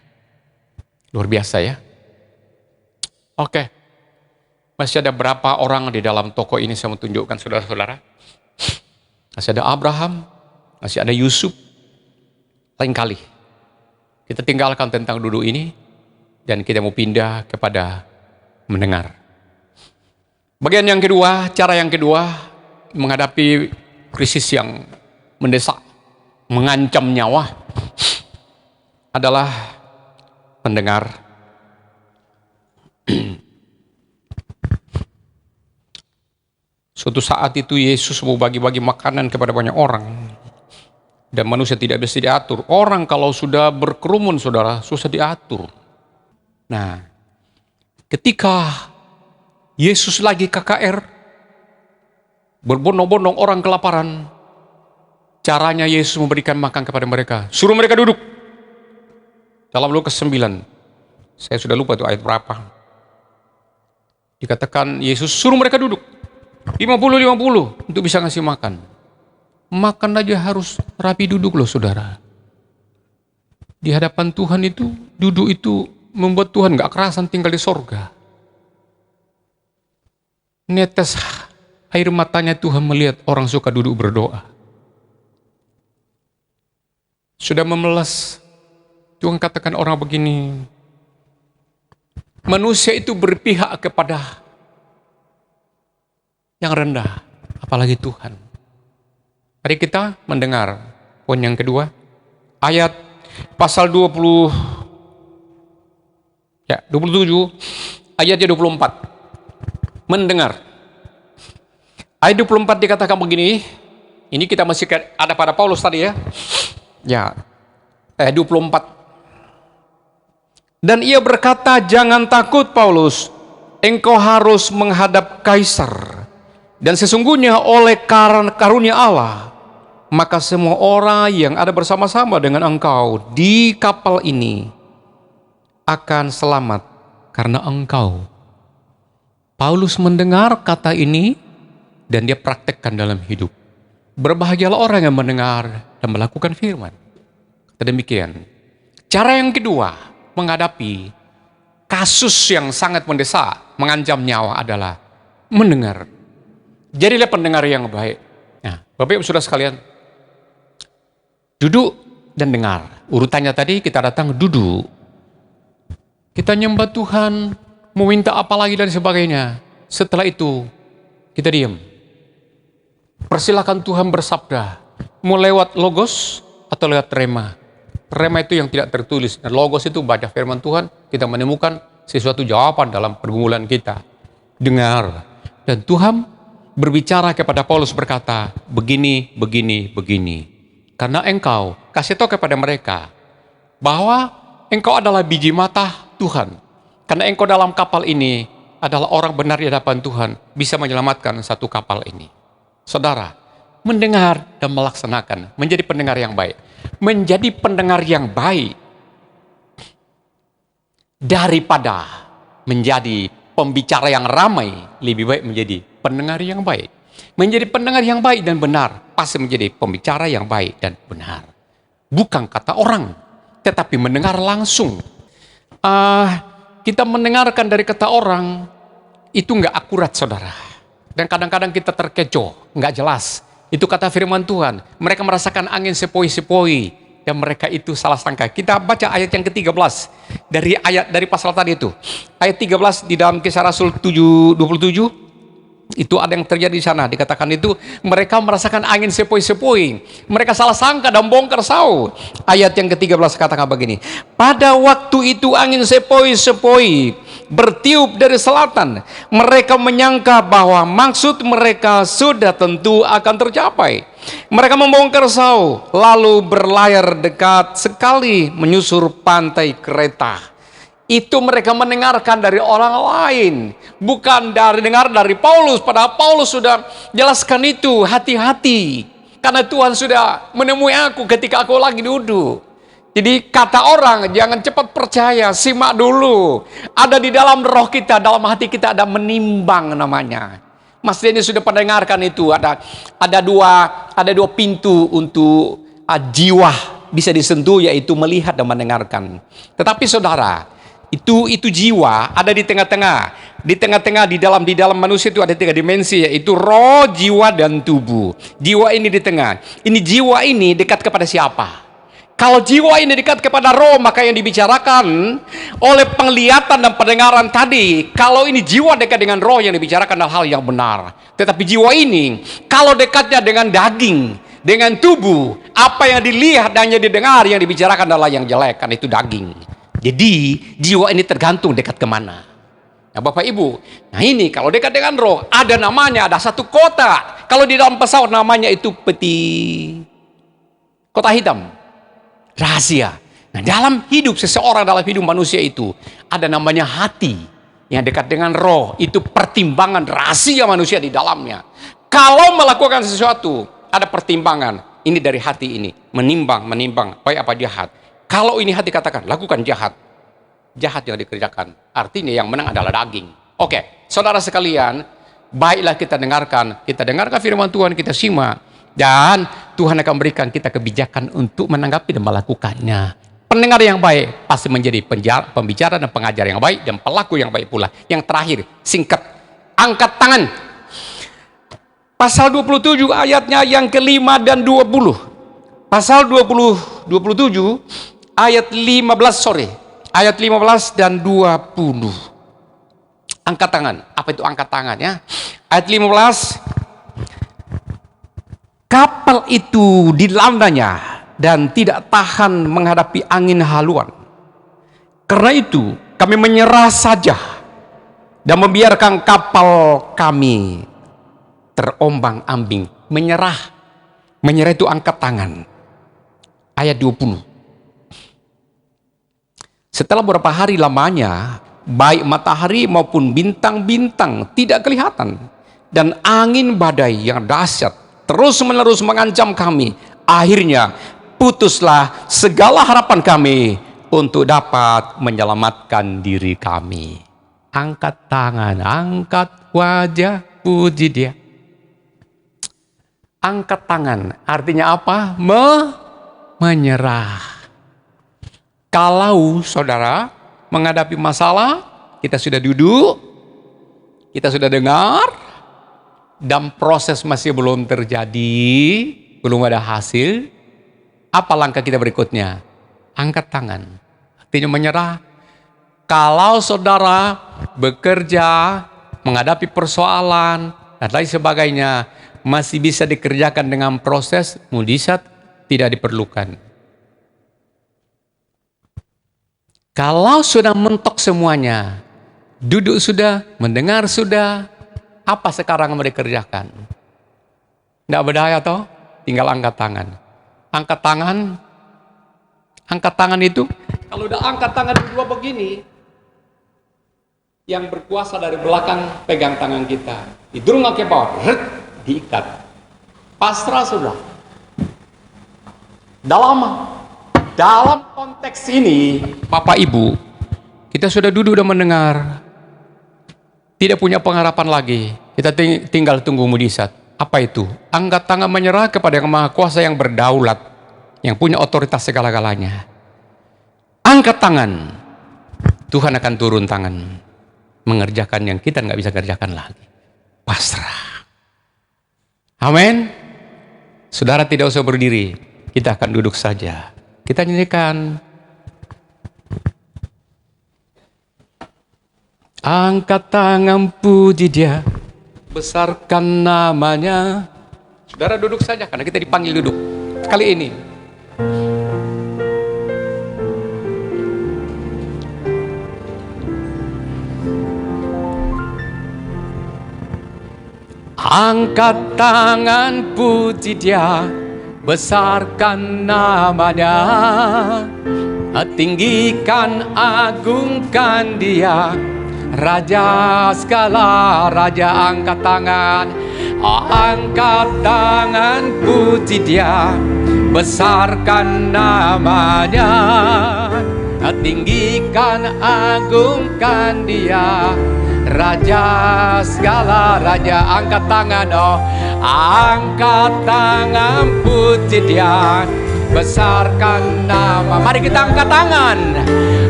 Luar biasa ya. Oke. Masih ada berapa orang di dalam toko ini saya mau tunjukkan saudara-saudara. Masih ada Abraham, masih ada Yusuf. Lain kali kita tinggalkan tentang duduk ini. Dan kita mau pindah kepada mendengar. Bagian yang kedua, cara yang kedua menghadapi krisis yang mendesak, mengancam nyawa adalah mendengar. Suatu saat itu Yesus mau bagi-bagi makanan kepada banyak orang. Dan manusia tidak bisa diatur. Orang kalau sudah berkerumun, saudara, susah diatur. Nah, ketika Yesus lagi KKR, berbondong-bondong orang kelaparan, caranya Yesus memberikan makan kepada mereka. Suruh mereka duduk. Dalam Lukas 9, saya sudah lupa itu ayat berapa. Dikatakan Yesus suruh mereka duduk. 50-50 untuk bisa ngasih makan. Makan aja harus rapi duduk loh, saudara. Di hadapan Tuhan itu, duduk itu membuat Tuhan gak kerasan tinggal di sorga. Netes air matanya Tuhan melihat orang suka duduk berdoa. Sudah memelas, Tuhan katakan orang begini, manusia itu berpihak kepada yang rendah, apalagi Tuhan. Mari kita mendengar poin yang kedua, ayat pasal 27, ayatnya 24. Mendengar. Ayat 24 dikatakan begini, ini kita masih ada pada Paulus tadi ya. Ya, ayat 24. Dan ia berkata, jangan takut Paulus, engkau harus menghadap Kaisar. Dan sesungguhnya oleh karunia Allah, maka semua orang yang ada bersama-sama dengan engkau di kapal ini akan selamat karena engkau. Paulus mendengar kata ini dan dia praktekkan dalam hidup. Berbahagialah orang yang mendengar dan melakukan firman. Kata demikian. Cara yang kedua menghadapi kasus yang sangat mendesak, mengancam nyawa adalah mendengar. Jadilah pendengar yang baik. Nah, Bapak Ibu Saudara sekalian, duduk dan dengar. Urutannya tadi kita datang duduk. Kita nyembah Tuhan, mau minta apa lagi dan sebagainya. Setelah itu, kita diam. Persilakan Tuhan bersabda. Mau lewat logos atau lewat rema. Rema itu yang tidak tertulis. Dan logos itu baca firman Tuhan, kita menemukan sesuatu jawaban dalam pergumulan kita. Dengar. Dan Tuhan berbicara kepada Paulus berkata, begini, begini, begini. Karena engkau, kasih tahu kepada mereka, bahwa engkau adalah biji mata Tuhan. Karena engkau dalam kapal ini adalah orang benar di hadapan Tuhan, bisa menyelamatkan satu kapal ini. Saudara, mendengar dan melaksanakan, menjadi pendengar yang baik. Menjadi pendengar yang baik daripada menjadi pembicara yang ramai, lebih baik menjadi pendengar yang baik. Menjadi pendengar yang baik dan benar, pasti menjadi pembicara yang baik dan benar. Bukan kata orang, tetapi mendengar langsung. Kita mendengarkan dari kata orang, itu nggak akurat, saudara. Dan kadang-kadang kita terkecoh, nggak jelas. Itu kata firman Tuhan. Mereka merasakan angin sepoi-sepoi, dan mereka itu salah sangka. Kita baca ayat yang ke-13 dari pasal tadi itu. Ayat 13 di dalam Kisah Rasul 7:27. Itu ada yang terjadi di sana. Dikatakan itu mereka merasakan angin sepoi-sepoi. Mereka salah sangka dan bongkar sau. Ayat yang ke-13 katakan begini. Pada waktu itu angin sepoi-sepoi bertiup dari selatan. Mereka menyangka bahwa maksud mereka sudah tentu akan tercapai. Mereka membongkar sau, lalu berlayar dekat sekali menyusur pantai Kreta. Itu mereka mendengarkan dari orang lain, bukan dengar dari Paulus. Padahal Paulus sudah jelaskan itu, hati-hati, karena Tuhan sudah menemui aku ketika aku lagi duduk. Jadi kata orang jangan cepat percaya, simak dulu. Ada di dalam roh kita, dalam hati kita ada menimbang namanya. Mas Denny sudah mendengarkan itu. Ada dua pintu untuk jiwa bisa disentuh, yaitu melihat dan mendengarkan. Tetapi saudara, itu jiwa ada di tengah-tengah di dalam manusia itu ada 3 dimensi, yaitu roh, jiwa dan tubuh. Jiwa ini di tengah. Ini jiwa ini dekat kepada siapa? Kalau jiwa ini dekat kepada roh, maka yang dibicarakan oleh penglihatan dan pendengaran tadi, kalau ini jiwa dekat dengan roh, yang dibicarakan adalah hal yang benar. Tetapi jiwa ini, kalau dekatnya dengan daging, dengan tubuh, apa yang dilihat dan yang didengar, yang dibicarakan adalah yang jelek, kan itu daging. Jadi jiwa ini tergantung dekat kemana. Nah Bapak Ibu, nah ini kalau dekat dengan roh, ada namanya, ada satu kota. Kalau di dalam pesawat namanya itu peti kota hitam. Rahasia. Nah dalam hidup seseorang, dalam hidup manusia itu ada namanya hati yang dekat dengan roh. Itu pertimbangan rahasia manusia di dalamnya. Kalau melakukan sesuatu, ada pertimbangan. Ini dari hati ini, menimbang baik apa jahat. Kalau ini hati katakan lakukan jahat, jahat yang dikerjakan, artinya yang menang adalah daging. Oke, saudara sekalian, baiklah kita dengarkan firman Tuhan, kita simak. Dan Tuhan akan berikan kita kebijakan untuk menanggapi dan melakukannya. Pendengar yang baik pasti menjadi pembicara dan pengajar yang baik, dan pelaku yang baik pula. Yang terakhir, singkat, angkat tangan. Pasal 27 ayatnya yang ke-5 dan 20. Pasal 27 ayat 15, ayat 15 dan 20. Angkat tangan. Apa itu angkat tangan ya? Ayat 15. Kapal itu dilandanya dan tidak tahan menghadapi angin haluan. Karena itu kami menyerah saja dan membiarkan kapal kami terombang-ambing. Menyerah itu angkat tangan. Ayat 20. Setelah beberapa hari lamanya, baik matahari maupun bintang-bintang tidak kelihatan, dan angin badai yang dahsyat terus-menerus mengancam kami. Akhirnya putuslah segala harapan kami untuk dapat menyelamatkan diri kami. Angkat tangan, angkat wajah, puji Dia. Angkat tangan artinya apa? Menyerah. Kalau saudara menghadapi masalah, kita sudah duduk, kita sudah dengar, dan proses masih belum terjadi, belum ada hasil, apa langkah kita berikutnya? Angkat tangan. Artinya menyerah. Kalau saudara bekerja, menghadapi persoalan, dan lain sebagainya, masih bisa dikerjakan dengan proses, mujizat tidak diperlukan. Kalau sudah mentok semuanya, duduk sudah, mendengar sudah, apa sekarang mau dikerjakan? Tidak berdaya toh? Tinggal angkat tangan. Angkat tangan itu, kalau udah angkat tangan berdua begini, yang berkuasa dari belakang pegang tangan kita, didorong ke bawah, diikat, pasrah sudah. Dalam konteks ini, Bapak Ibu, kita sudah duduk dan mendengar. Tidak punya pengharapan lagi. Kita tinggal tunggu mujizat. Apa itu? Angkat tangan menyerah kepada Yang Maha Kuasa yang berdaulat, yang punya otoritas segala-galanya. Angkat tangan. Tuhan akan turun tangan, mengerjakan yang kita nggak bisa kerjakan lagi. Pasrah. Amin. Saudara tidak usah berdiri. Kita akan duduk saja. Kita nyanyikan. Angkat tangan puji Dia, besarkan namanya. Saudara duduk saja karena kita dipanggil duduk kali ini. Angkat tangan puji Dia, besarkan namanya. Tinggikan, agungkan Dia, Raja segala raja. Angkat tangan, angkat tangan puji Dia, besarkan namanya. Tinggikan, agungkan Dia, Raja segala raja. Angkat tangan, oh angkat tangan puji Dia, besarkan nama. Mari kita angkat tangan.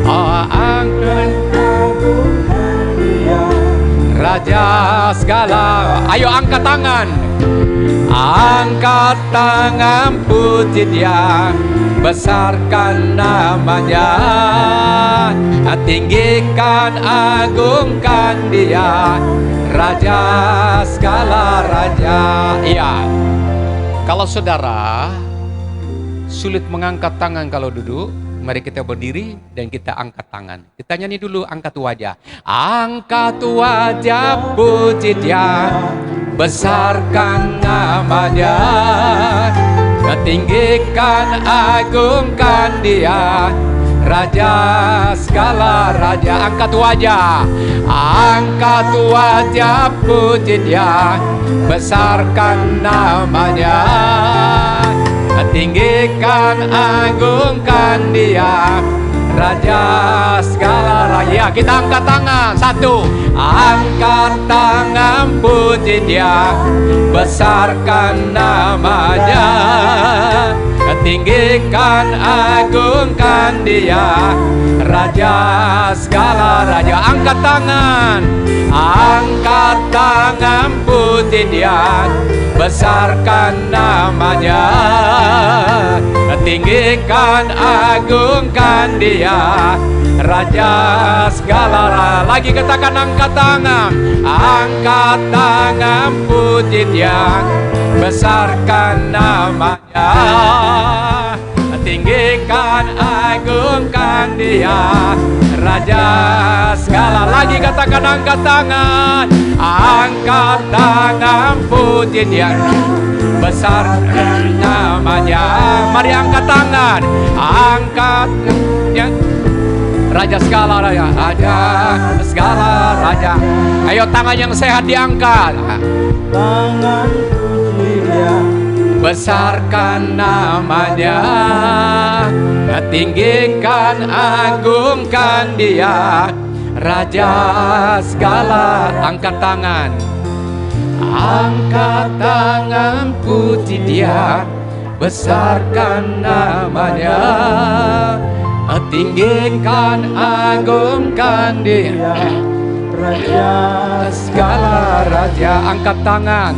Oh angkat Raja segala. Ayo angkat tangan. Angkat tangan puji Dia, besarkan namanya, tinggikan agungkan dia, Raja segala raja. Iya, kalau saudara sulit mengangkat tangan kalau duduk, mari kita berdiri dan kita angkat tangan. Kita nyanyi dulu, angkat wajah. Angkat wajah, puji dia, besarkan namanya, tinggikan agungkan dia, Raja segala raja. Angkat wajah, angkat wajah, puji dia, besarkan namanya, tinggikan agungkan dia, Raja segala raja. Kita angkat tangan, satu, angkat tangan, puji dia, besarkan namanya, tinggikan agungkan dia, Raja segala raja. Angkat tangan, angkat tangan, puji dia, besarkan namanya, tinggikan agungkan dia, Raja segala raja. Lagi katakan, angkat tangan, angkat tangan, puji dia, besarkan namanya, tinggikan agungkan dia, Raja segala. Lagi katakan, angkat tangan, angkat tangan, puji dia, besarkan namanya. Mari angkat tangan, angkat ya, Raja segala raja, Raja segala raja. Ayo tangan yang sehat diangkat. Tangan puji dia, besarkan namanya, tinggikan agungkan dia, Raja segala. Angkat tangan, angkat tangan, puji dia, besarkan namanya, tinggikan agungkan dia, Raja segala raja. Angkat tangan,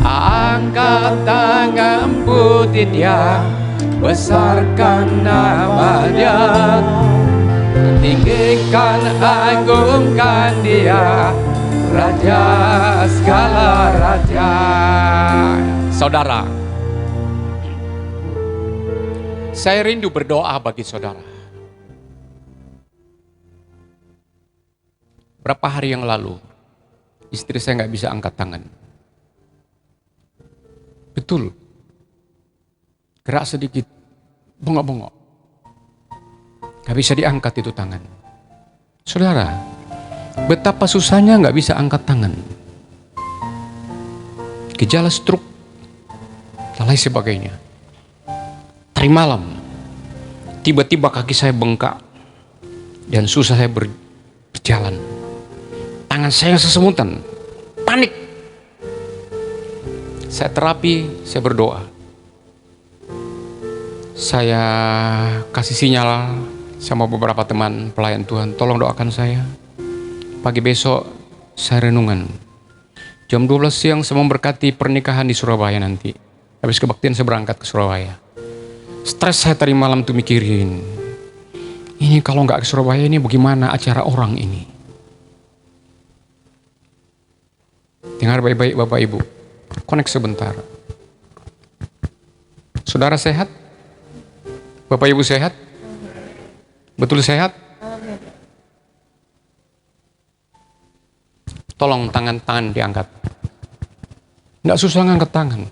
angkat tangan, puji dia, besarkan namanya, tinggikan agungkan dia, Raja segala raja. Saudara, saya rindu berdoa bagi saudara. Berapa hari yang lalu, istri saya nggak bisa angkat tangan. Betul, gerak sedikit, bengok-bengok, nggak bisa diangkat itu tangan. Saudara, betapa susahnya nggak bisa angkat tangan. Gejala stroke, dan lain sebagainya. Tadi malam, tiba-tiba kaki saya bengkak dan susah saya berjalan. Tangan saya sesemutan, panik. Saya terapi, saya berdoa. Saya kasih sinyal sama beberapa teman pelayan Tuhan, tolong doakan saya. Pagi besok saya renungan. Jam 12 siang saya memberkati pernikahan di Surabaya nanti. Habis kebaktian saya berangkat ke Surabaya. Stres saya tadi malam tuh mikirin, ini kalau nggak ke Surabaya ini bagaimana acara orang ini. Dengar baik-baik Bapak Ibu, connect sebentar. Saudara sehat? Bapak Ibu sehat? Betul sehat? Tolong tangan-tangan diangkat. Nggak susah ngangkat tangan.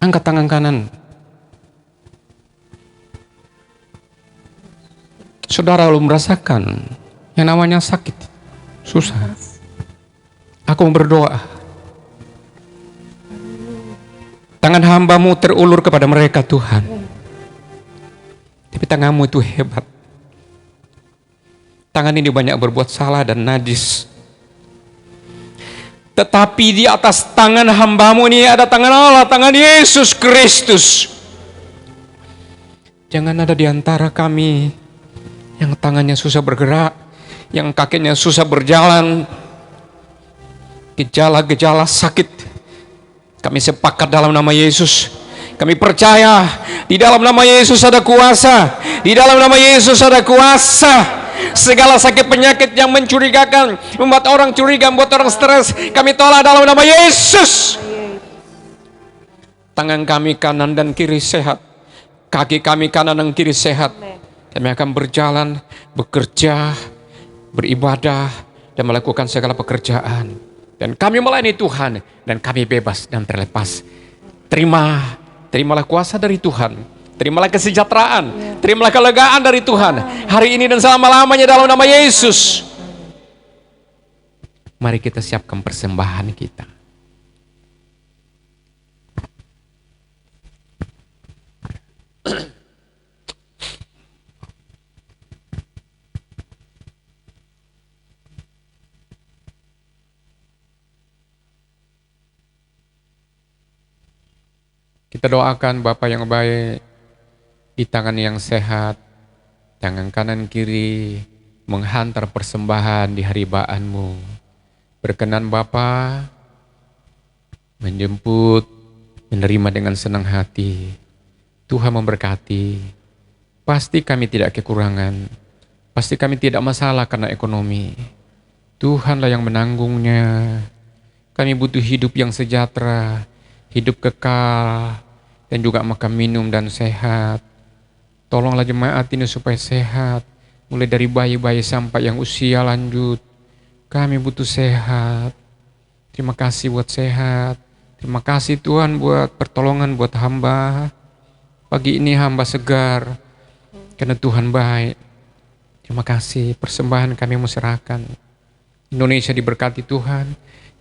Angkat tangan kanan. Saudara belum merasakan yang namanya sakit, susah. Aku mau berdoa. Tangan hamba-Mu terulur kepada mereka Tuhan. Tapi tangan-Mu itu hebat. Tangan ini banyak berbuat salah dan najis. Tetapi di atas tangan hamba-Mu ini ada tangan Allah, tangan Yesus Kristus. Jangan ada di antara kami yang tangannya susah bergerak, yang kakinya susah berjalan, gejala-gejala sakit. Kami sepakat dalam nama Yesus, Kami percaya di dalam nama Yesus ada kuasa. Di dalam nama Yesus ada kuasa. Segala sakit penyakit yang mencurigakan, membuat orang curiga, membuat orang stres, kami tolak dalam nama Yesus. Tangan kami kanan dan kiri sehat. Kaki kami kanan dan kiri sehat. Kami akan berjalan, bekerja, beribadah, dan melakukan segala pekerjaan. Dan kami melayani Tuhan, dan kami bebas dan terlepas. Terimalah kuasa dari Tuhan. Terimalah kesejahteraan. Terimalah kelegaan dari Tuhan. Hari ini dan selama-lamanya dalam nama Yesus. Mari kita siapkan persembahan kita. Kita doakan Bapa yang baik, di tangan yang sehat, tangan kanan kiri, menghantar persembahan di haribaanmu. Berkenan Bapa menjemput, menerima dengan senang hati. Tuhan memberkati. Pasti kami tidak kekurangan. Pasti kami tidak masalah karena ekonomi. Tuhanlah yang menanggungnya. Kami butuh hidup yang sejahtera, hidup kekal, dan juga makan minum dan sehat. Tolonglah jemaat ini supaya sehat, mulai dari bayi-bayi sampai yang usia lanjut. Kami butuh sehat. Terima kasih buat sehat. Terima kasih Tuhan buat pertolongan buat hamba. Pagi ini hamba segar, karena Tuhan baik. Terima kasih, persembahan kami mau serahkan. Indonesia diberkati Tuhan.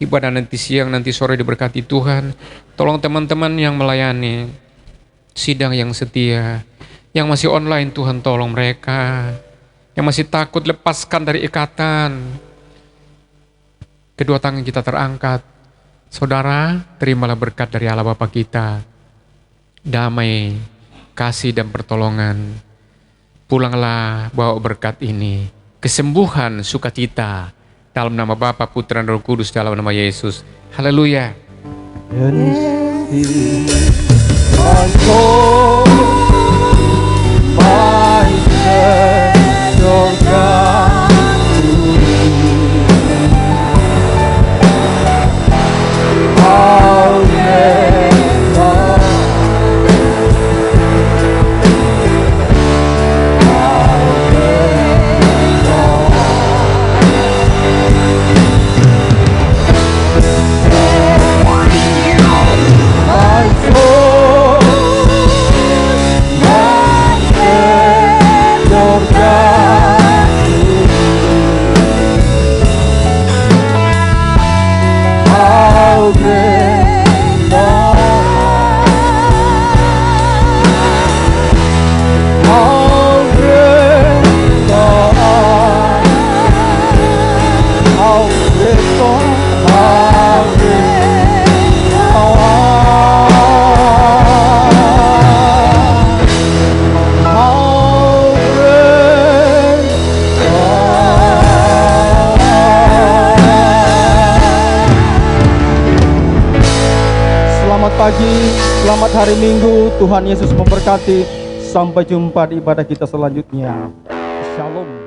Ibadah nanti siang, nanti sore diberkati Tuhan. Tolong teman-teman yang melayani sidang yang setia, yang masih online Tuhan tolong mereka. Yang masih takut lepaskan dari ikatan. Kedua tangan kita terangkat. Saudara, terimalah berkat dari Allah Bapa kita. Damai, kasih dan pertolongan. Pulanglah bawa berkat ini. Kesembuhan, sukacita. Dalam nama Bapa, Putra, dan Roh Kudus, dalam nama Yesus. Haleluya. Selamat pagi, selamat hari Minggu. Tuhan Yesus memberkati. Sampai jumpa di ibadah kita selanjutnya. Shalom.